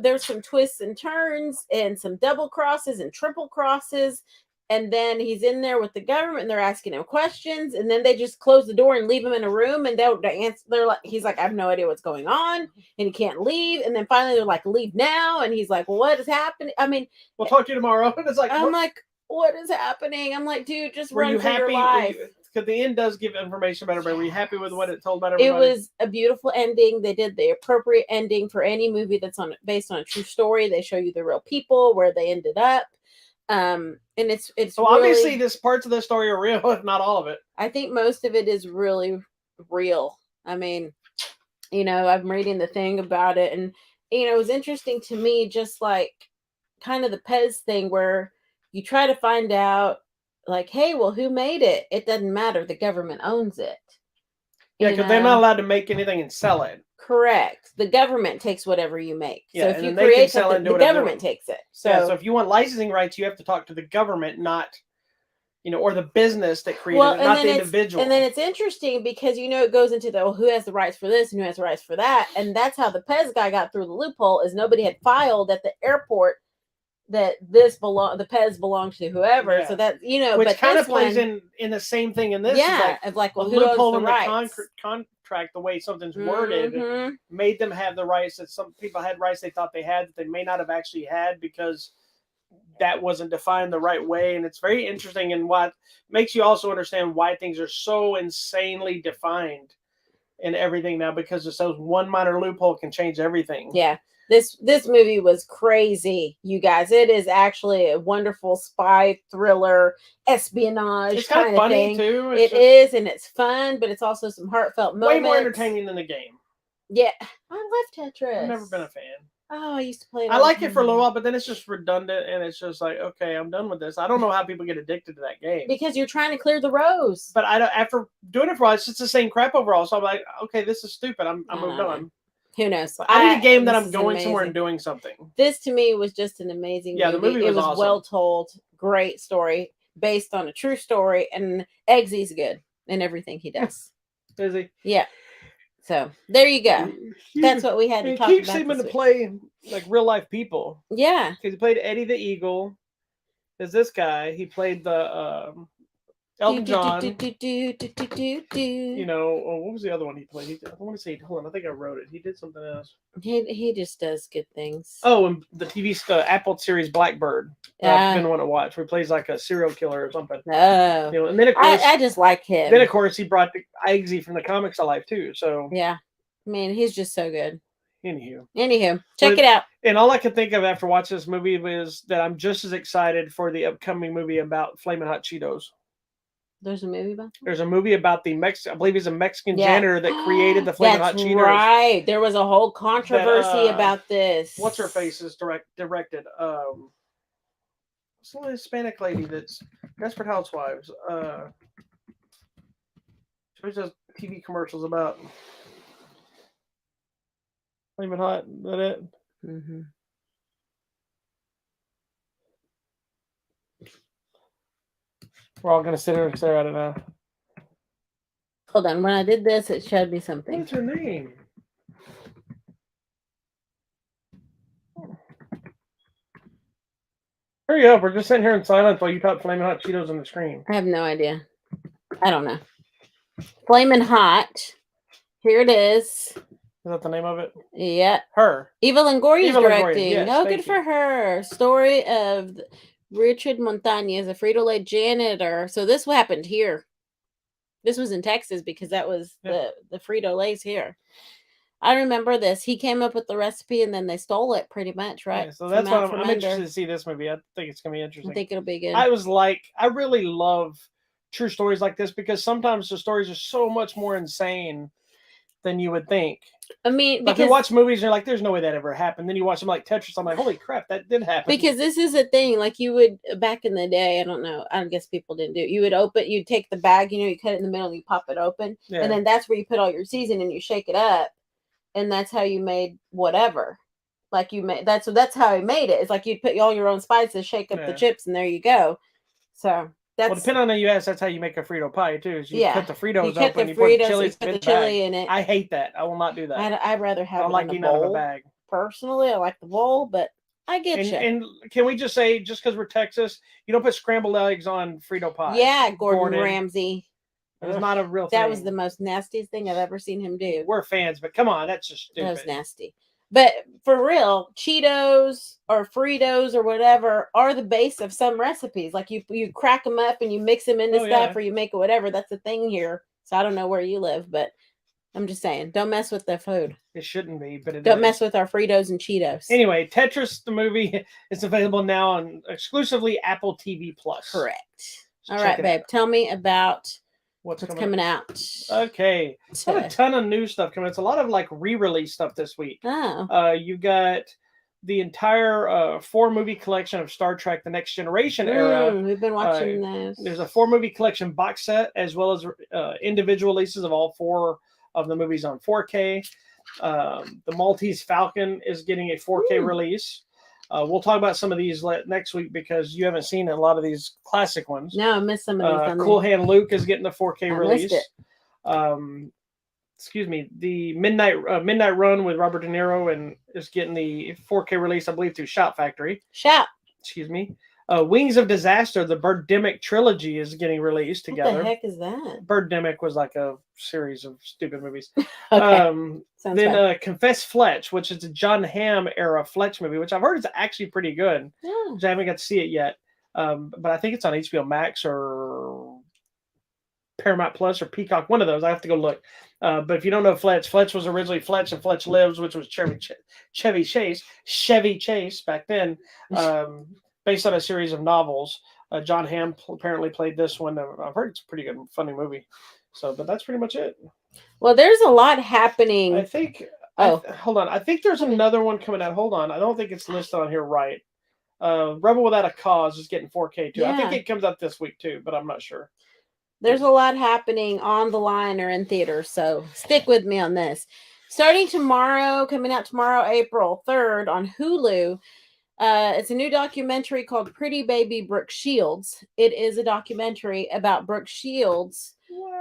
there's some twists and turns and some double crosses and triple crosses. And then he's in there with the government and they're asking him questions. And then they just close the door and leave him in a room. And they'll answer. He's like, I have no idea what's going on. And he can't leave. And then finally they're like, leave now. And he's like, well, what is happening? I mean,
we'll talk to you tomorrow. And it's like,
I'm like, what is happening? I'm like, dude, just run for your life.
Because the end does give information about everybody. Were you happy with what it told about everybody?
It was a beautiful ending. They did the appropriate ending for any movie that's based on a true story. They show you the real people, where they ended up. And it's
so really, obviously this parts of the story are real, if not all of it.
I think most of it is really real. I mean, I'm reading the thing about it, and it was interesting to me, just like kind of the Pez thing, where you try to find out, like, hey, well, who made it? It doesn't matter. The government owns it.
Yeah, because they're not allowed to make anything and sell it.
Correct. The government takes whatever you make.
Yeah,
so if you create something, the government takes it. So
if you want licensing rights, you have to talk to the government, not, or the business that created it, not the individual.
And then it's interesting because, it goes into who has the rights for this and who has the rights for that. And that's how the Pez guy got through the loophole, is nobody had filed at the airport that the Pez belongs to whoever. Yeah. So that,
which but kind of plays in the same thing in this.
Yeah. Of like, well, who owns the rights?
Contract, the way something's worded, made them have the rights that some people had rights they thought they had that they may not have actually had because that wasn't defined the right way. And it's very interesting, and what makes you also understand why things are so insanely defined and everything now, because it's those one minor loophole can change everything.
Yeah. This movie was crazy, you guys. It is actually a wonderful spy thriller, espionage.
It's kind of funny
thing.
Too.
It is, and it's fun, but it's also some heartfelt moments.
Way more entertaining than the game.
Yeah, I love Tetris.
I've never been a fan.
Oh, I used to play it.
I like it for a little while, but then it's just redundant, and it's just like, okay, I'm done with this. I don't know how people get addicted to that game.
Because you're trying to clear the rows.
But I don't. After doing it for a while, it's just the same crap overall. So I'm like, okay, this is stupid. I'm moved on.
Who knows?
I need a game that I'm going somewhere and doing something.
This to me was just an amazing movie.
The movie was awesome.
Well told, great story, based on a true story, and Eggsy's good in everything he does.
Is he?
Yeah. So there you go. That's what we had to talk about. He keeps
seeming to play like real life people.
Yeah.
Because he played Eddie the Eagle. Is this guy? He played the Elton John. What was the other one he played? I want to say, hold on, I think I wrote it. He did something else.
He just does good things.
Oh, and the TV Apple series Blackbird. I've been wanting to watch. Where he plays like a serial killer or something.
Oh.
And then of course,
I just like him.
Then of course he brought the Eggsy from the comics to life too. So
yeah, I mean he's just so good.
Anywho,
check it out.
And all I could think of after watching this movie was that I'm just as excited for the upcoming movie about Flamin' Hot Cheetos.
There's a movie about that?
There's a movie about the I believe he's a Mexican janitor that created the Flamin' Hot Cheetos.
Right. There was a whole controversy about this.
What's her face is directed? Some Hispanic lady that's Desperate Housewives. She does TV commercials about Flamin' Hot. Is that it?
Mm-hmm.
We're all gonna sit here and stare at it now.
Hold on. When I did this, it showed me something.
What's her name? Hurry up. We're just sitting here in silence while you type Flamin' Hot Cheetos on the screen.
I have no idea. I don't know. Flamin' Hot. Here it is.
Is that the name of it?
Yeah.
Her.
Eva Longoria's directing.
Yes,
oh, good for her. Story of Richard Montañez, a Frito-Lay janitor. So this happened here. This was in Texas because that was the Frito-Lays here. I remember this. He came up with the recipe and then they stole it pretty much, right?
Yeah, so that's why I'm interested to see this movie. I think it's going to be interesting.
I think it'll be good.
I really love true stories like this because sometimes the stories are so much more insane than you would think.
I mean,
like you watch movies and you're like, there's no way that ever happened. Then you watch them like Tetris. I'm like, holy crap, that did happen.
Because this is a thing. Like you would back in the day, I don't know. I guess people didn't do it. You would you'd take the bag, you cut it in the middle, and you pop it open, and then that's where you put all your seasoning and you shake it up, and that's how you made whatever. Like you made that's how I made it. It's like you'd put all your own spices, shake up the chips, and there you go. So. Depending
on the U.S., that's how you make a Frito pie too. Is you cut the Fritos
open,
you put
the chili in it.
I hate that. I will not do that.
I'd rather have
it in a bowl. Out of a bag.
Personally, I like the bowl, but I get you.
And can we just say, just because we're Texas, you don't put scrambled eggs on Frito pie?
Yeah, Gordon Ramsay.
It's not a real thing.
That was the most nastiest thing I've ever seen him do.
We're fans, but come on, that's just stupid.
That was nasty. But for real, Cheetos or Fritos or whatever are the base of some recipes. Like you crack them up and you mix them into stuff or you make it whatever. That's a thing here. So I don't know where you live, but I'm just saying, don't mess with the food.
It shouldn't be, but
don't mess with our Fritos and Cheetos.
Anyway, Tetris, the movie, is available now on exclusively Apple TV Plus.
Correct. All right, babe. Tell me about what's coming out.
Okay. I have a ton of new stuff coming. It's a lot of like re-release stuff this week.
Oh.
You got the entire 4-movie collection of Star Trek: The Next Generation era.
We've been watching those.
There's a 4-movie collection box set, as well as individual releases of all 4 of the movies on 4K. The Maltese Falcon is getting a 4K release. We'll talk about some of these next week because you haven't seen a lot of these classic ones.
No, I missed some of these.
Cool Hand Luke is getting the 4K release. Excuse me. The Midnight Run with Robert De Niro and is getting the 4K release, I believe, through Shout Factory. Excuse me. Wings of Disaster, the Birdemic trilogy, is getting released together.
What the heck is that?
Birdemic was like a series of stupid movies.
Okay.
Then Confess Fletch, which is a John Hamm era Fletch movie, which I've heard is actually pretty good.
Yeah.
I haven't got to see it yet. But I think it's on HBO Max or Paramount Plus or Peacock, one of those. I have to go look. But if you don't know Fletch was originally Fletch and Fletch Lives, which was Chevy Chase back then. Based on a series of novels. John Hamm apparently played this one. I've heard it's a pretty good, funny movie. But that's pretty much it.
Well, there's a lot happening.
I think. Hold on. I think there's another one coming out. Hold on. I don't think it's listed on here right. Rebel Without a Cause is getting 4K too. Yeah. I think it comes out this week too, but I'm not sure.
There's a lot happening on the line or in theaters, so stick with me on this. Starting tomorrow, coming out tomorrow, April 3rd on Hulu. It's a new documentary called Pretty Baby Brooke Shields. It is a documentary about Brooke Shields,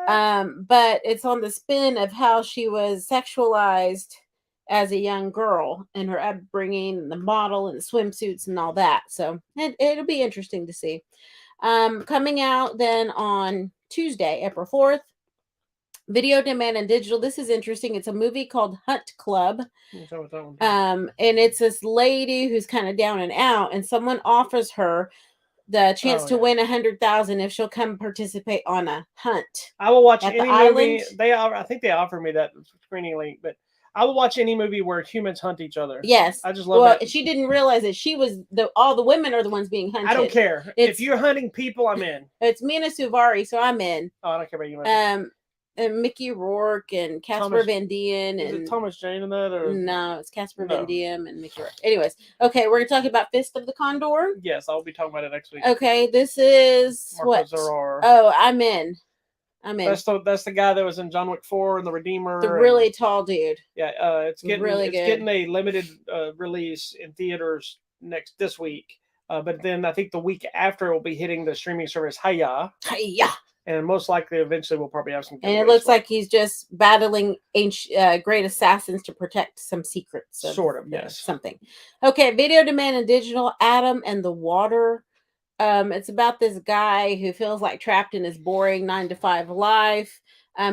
but it's on the spin of how she was sexualized as a young girl and her upbringing and the model and the swimsuits and all that. So it'll be interesting to see. Coming out then on Tuesday, April 4th, Video Demand and Digital. This is interesting. It's a movie called Hunt Club. And it's this lady who's kind of down and out, and someone offers her the chance to win $100,000 if she'll come participate on a hunt.
I will watch any movie. I think they offered me that screening link, but I will watch any movie where humans hunt each other.
Yes,
I just love that.
She didn't realize that she was all the women are the ones being hunted.
I don't care if you're hunting people. I'm in.
It's Mina Suvari, so I'm in.
Oh, I don't care about you.
And Mickey Rourke and Casper Van Dien.
Is it Thomas Jane in that? Or?
No, it's Casper Van Dien and Mickey Rourke. Anyways, okay, we're going to talk about Fist of the Condor.
Yes, I'll be talking about it next week.
Okay, this is
Marco
what?
Zerrar.
Oh, I'm in.
That's the guy that was in John Wick 4 and The Redeemer.
The really tall dude.
Yeah, it's getting a limited release in theaters this week. But then I think the week after it will be hitting the streaming service Hiya. And most likely, eventually, we'll probably have some.
And it looks like he's just battling great assassins to protect some secrets.
Sort of, yes.
Something. Okay, Video Demand and Digital, Adam and the Water. It's about this guy who feels like trapped in his boring 9-to-5 life.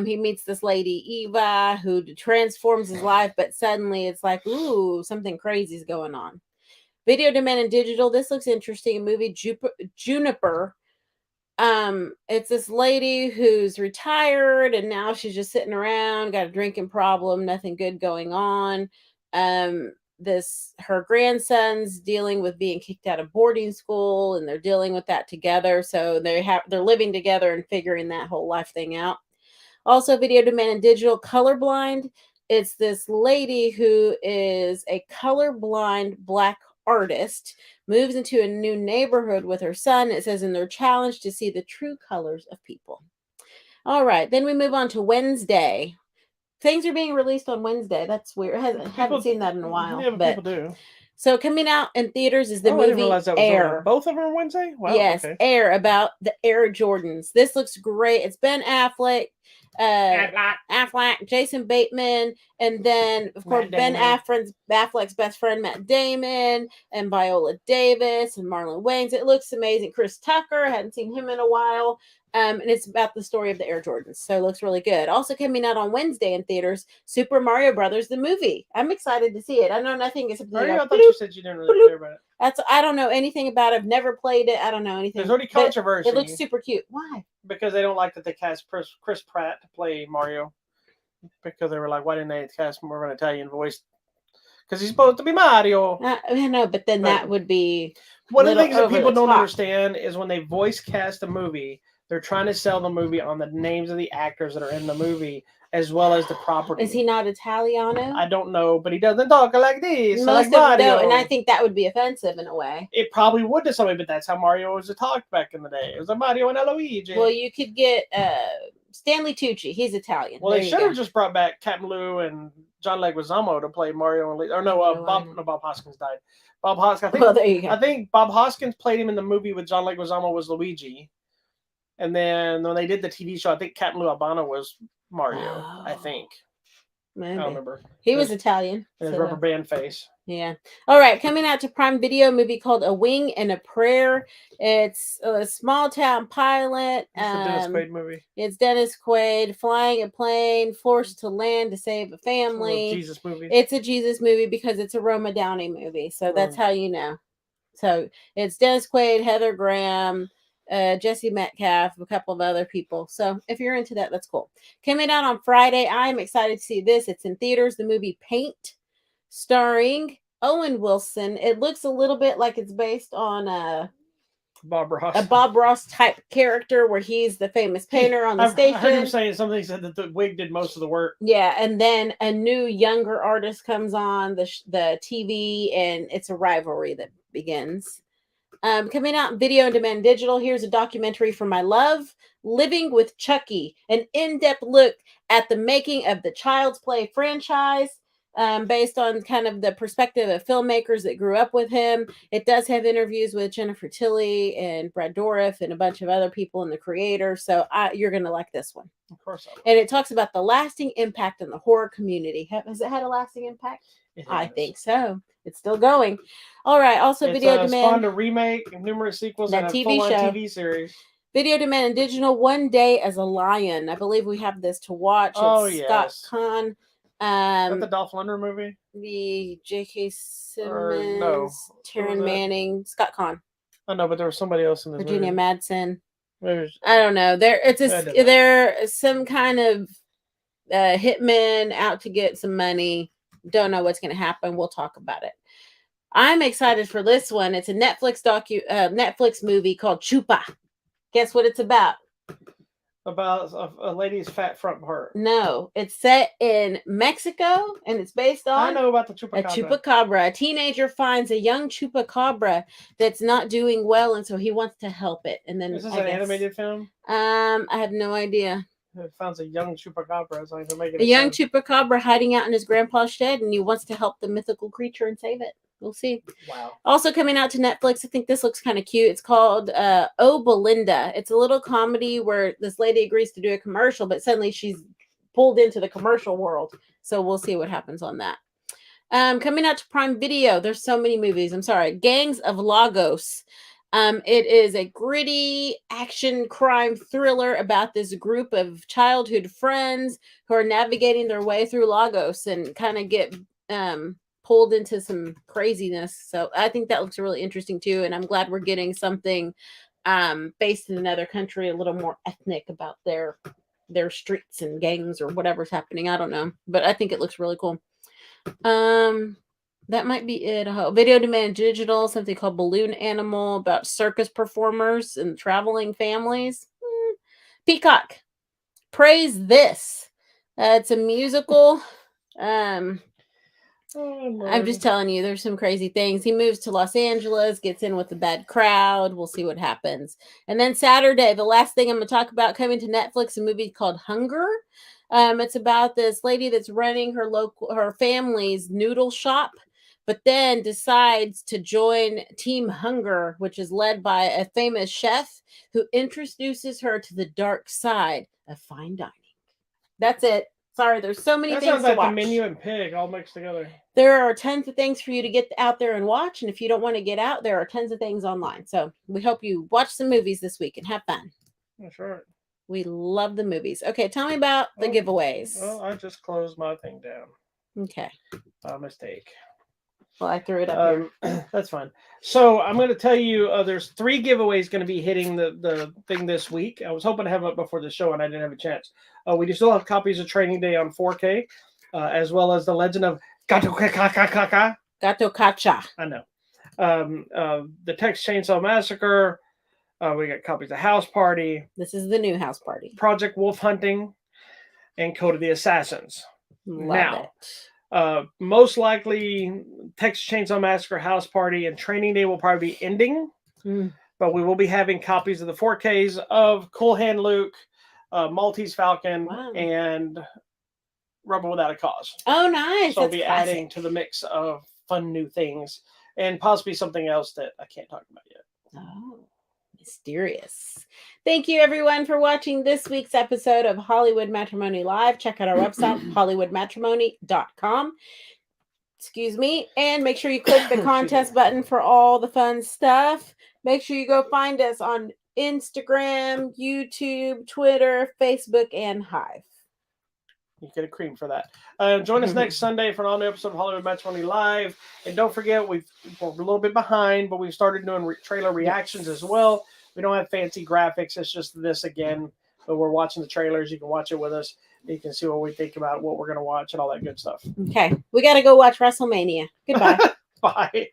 He meets this lady, Eva, who transforms his life, but suddenly it's like, ooh, something crazy is going on. Video Demand and Digital. This looks interesting. A movie, Juniper. It's this lady who's retired and now she's just sitting around, got a drinking problem, nothing good going on. Her grandson's dealing with being kicked out of boarding school, and they're dealing with that together. So they're living together and figuring that whole life thing out. Also, video demand and digital colorblind. It's this lady who is a colorblind black artist, moves into a new neighborhood with her son. It says in their challenge to see the true colors of people. All right, then we move on to Wednesday. Things are being released on Wednesday. That's weird. Haven't seen that in a while.
Yeah, but people do.
So coming out in theaters is the
I
movie
didn't realize that was
Air.
both of them are Wednesday? Wow,
yes,
okay.
Air, about the Air Jordans. This looks great. It's Ben Affleck, Affleck, Jason Bateman, and then of course Ben Affleck's best friend Matt Damon, and Viola Davis and Marlon Wayans. It looks amazing. Chris Tucker, hadn't seen him in a while. And it's about the story of the Air Jordans, so it looks really good. Also coming out on Wednesday in theaters, Super Mario Brothers the movie. I'm excited to see it. I know nothing except
I thought you said you didn't really care about it.
I don't know anything about it. I've never played it. I don't know anything.
There's already controversy.
It looks super cute. Why?
Because they don't like that they cast Chris Pratt to play Mario. Because they were like, why didn't they cast more of an Italian voice? Because he's supposed to be Mario.
I know, but then that would be...
One of the things that people don't understand is when they voice cast a movie, they're trying to sell the movie on the names of the actors that are in the movie, as well as the property.
Is he not Italiano?
I don't know, but he doesn't talk like this.
Most
like
of them
Mario.
don't, and I think that would be offensive in a way.
It probably would to somebody, but that's how Mario was talked back in the day. It was a Mario and a Luigi.
Well, you could get Stanley Tucci. He's Italian.
Well, they should have just brought back Captain Lou and John Leguizamo to play Mario and Luigi. Or no, Bob Hoskins died. Bob Hoskins. I think Bob Hoskins played him in the movie with John Leguizamo was Luigi. And then when they did the TV show, I think Captain Lou Albano was Mario. I think.
Maybe.
I don't remember.
He was Italian.
And his rubber band face.
Yeah. All right. Coming out to Prime Video, a movie called A Wing and a Prayer. It's a small town pilot.
It's a Dennis Quaid movie.
It's Dennis Quaid flying a plane, forced to land to save a family.
It's a Jesus movie.
It's a Jesus movie because it's a Roma Downey movie. So that's how you know. So it's Dennis Quaid, Heather Graham, Jesse Metcalf, a couple of other people. So if you're into that, that's cool. Coming out on Friday, I'm excited to see this. It's in theaters. The movie Paint, starring Owen Wilson. It looks a little bit like it's based on
Bob Ross.
A Bob Ross type character where he's the famous painter on the station.
I heard him saying something. He said that the wig did most of the work.
Yeah, and then a new younger artist comes on the TV, and it's a rivalry that begins. Coming out in video on demand digital, here's a documentary for my love, Living with Chucky, an in-depth look at the making of the Child's Play franchise, based on kind of the perspective of filmmakers that grew up with him. It does have interviews with Jennifer Tilly and Brad Dourif and a bunch of other people in the creator. So you're going to like this one.
Of course I will.
And it talks about the lasting impact in the horror community. Has it had a lasting impact? I think so. It's still going. All right. Also, video demand.
Spawned a remake, numerous sequels, and a full-on TV series.
Video demand and digital. One Day as a Lion. I believe we have this to watch. It's Scott Conn.
Is that the Dolph Lundgren movie?
The J.K. Simmons, Taryn Manning, Scott Conn.
I know, but there was somebody else in this
Virginia
movie.
Madsen. I don't know. There's some kind of hitman out to get some money. Don't know what's going to happen. We'll talk about it. I'm excited for this one. It's a Netflix movie called Chupa. Guess what it's about?
About a lady's fat front part.
No, it's set in Mexico, and it's based on...
I know about the chupacabra.
A chupacabra. A teenager finds a young chupacabra that's not doing well, and so he wants to help it. And then
is this an animated film?
I have no idea.
It finds a young chupacabra. It's like
a young chupacabra hiding out in his grandpa's shed, and he wants to help the mythical creature and save it. We'll see.
Wow.
Also coming out to Netflix, I think this looks kind of cute. It's called Oh Belinda. It's a little comedy where this lady agrees to do a commercial, but suddenly she's pulled into the commercial world. So we'll see what happens on that. Coming out to Prime Video, there's so many movies. I'm sorry. Gangs of Lagos. It is a gritty action crime thriller about this group of childhood friends who are navigating their way through Lagos and kind of get pulled into some craziness. So I think that looks really interesting too. And I'm glad we're getting something based in another country, a little more ethnic about their streets and gangs or whatever's happening. I don't know, but I think it looks really cool. That might be it. Video demand digital, something called Balloon Animal about circus performers and traveling families. Peacock. Praise This. It's a musical. I'm just telling you, there's some crazy things. He moves to Los Angeles, gets in with the bad crowd. We'll see what happens. And then Saturday, the last thing I'm going to talk about coming to Netflix, a movie called Hunger. It's about this lady that's running her family's noodle shop, but then decides to join Team Hunger, which is led by a famous chef who introduces her to the dark side of fine dining. That's it. Sorry, there's so many things to watch. That sounds like
The Menu and Pig all mixed together.
There are tons of things for you to get out there and watch. And if you don't want to get out, there are tons of things online. So we hope you watch some movies this week and have fun.
That's right.
We love the movies. Okay, tell me about the giveaways.
Well, I just closed my thing down.
Okay.
Mistake.
Well, I threw it up
here. That's fine. So I'm going to tell you there's 3 giveaways going to be hitting the thing this week. I was hoping to have it before the show, and I didn't have a chance. We do still have copies of Training Day on 4K, as well as The Legend of Gato Kacha.
I
know. The Texas Chainsaw Massacre. We got copies of House Party.
This is the new House Party.
Project Wolf Hunting, and Code of the Assassins.
Love
it. Most likely, Texas Chainsaw Massacre, House Party, and Training Day will probably be ending. But we will be having copies of the 4Ks of Cool Hand Luke, Maltese Falcon, and Rebel Without a Cause.
Oh, nice.
So I'll be adding to the mix of fun new things and possibly something else that I can't talk about yet.
Oh, mysterious. Thank you, everyone, for watching this week's episode of Hollywood Matrimony Live. Check out our website, hollywoodmatrimony.com. Excuse me. And make sure you click the contest button for all the fun stuff. Make sure you go find us on Instagram, YouTube, Twitter, Facebook, and Hive.
You get a cream for that. Join us next Sunday for an all-new episode of Hollywood Matrimony Live. And don't forget, we're a little bit behind, but we've started doing trailer reactions as well. We don't have fancy graphics. It's just this again. But we're watching the trailers. You can watch it with us. You can see what we think about what we're going to watch and all that good stuff.
Okay. We got to go watch WrestleMania. Goodbye.
Bye.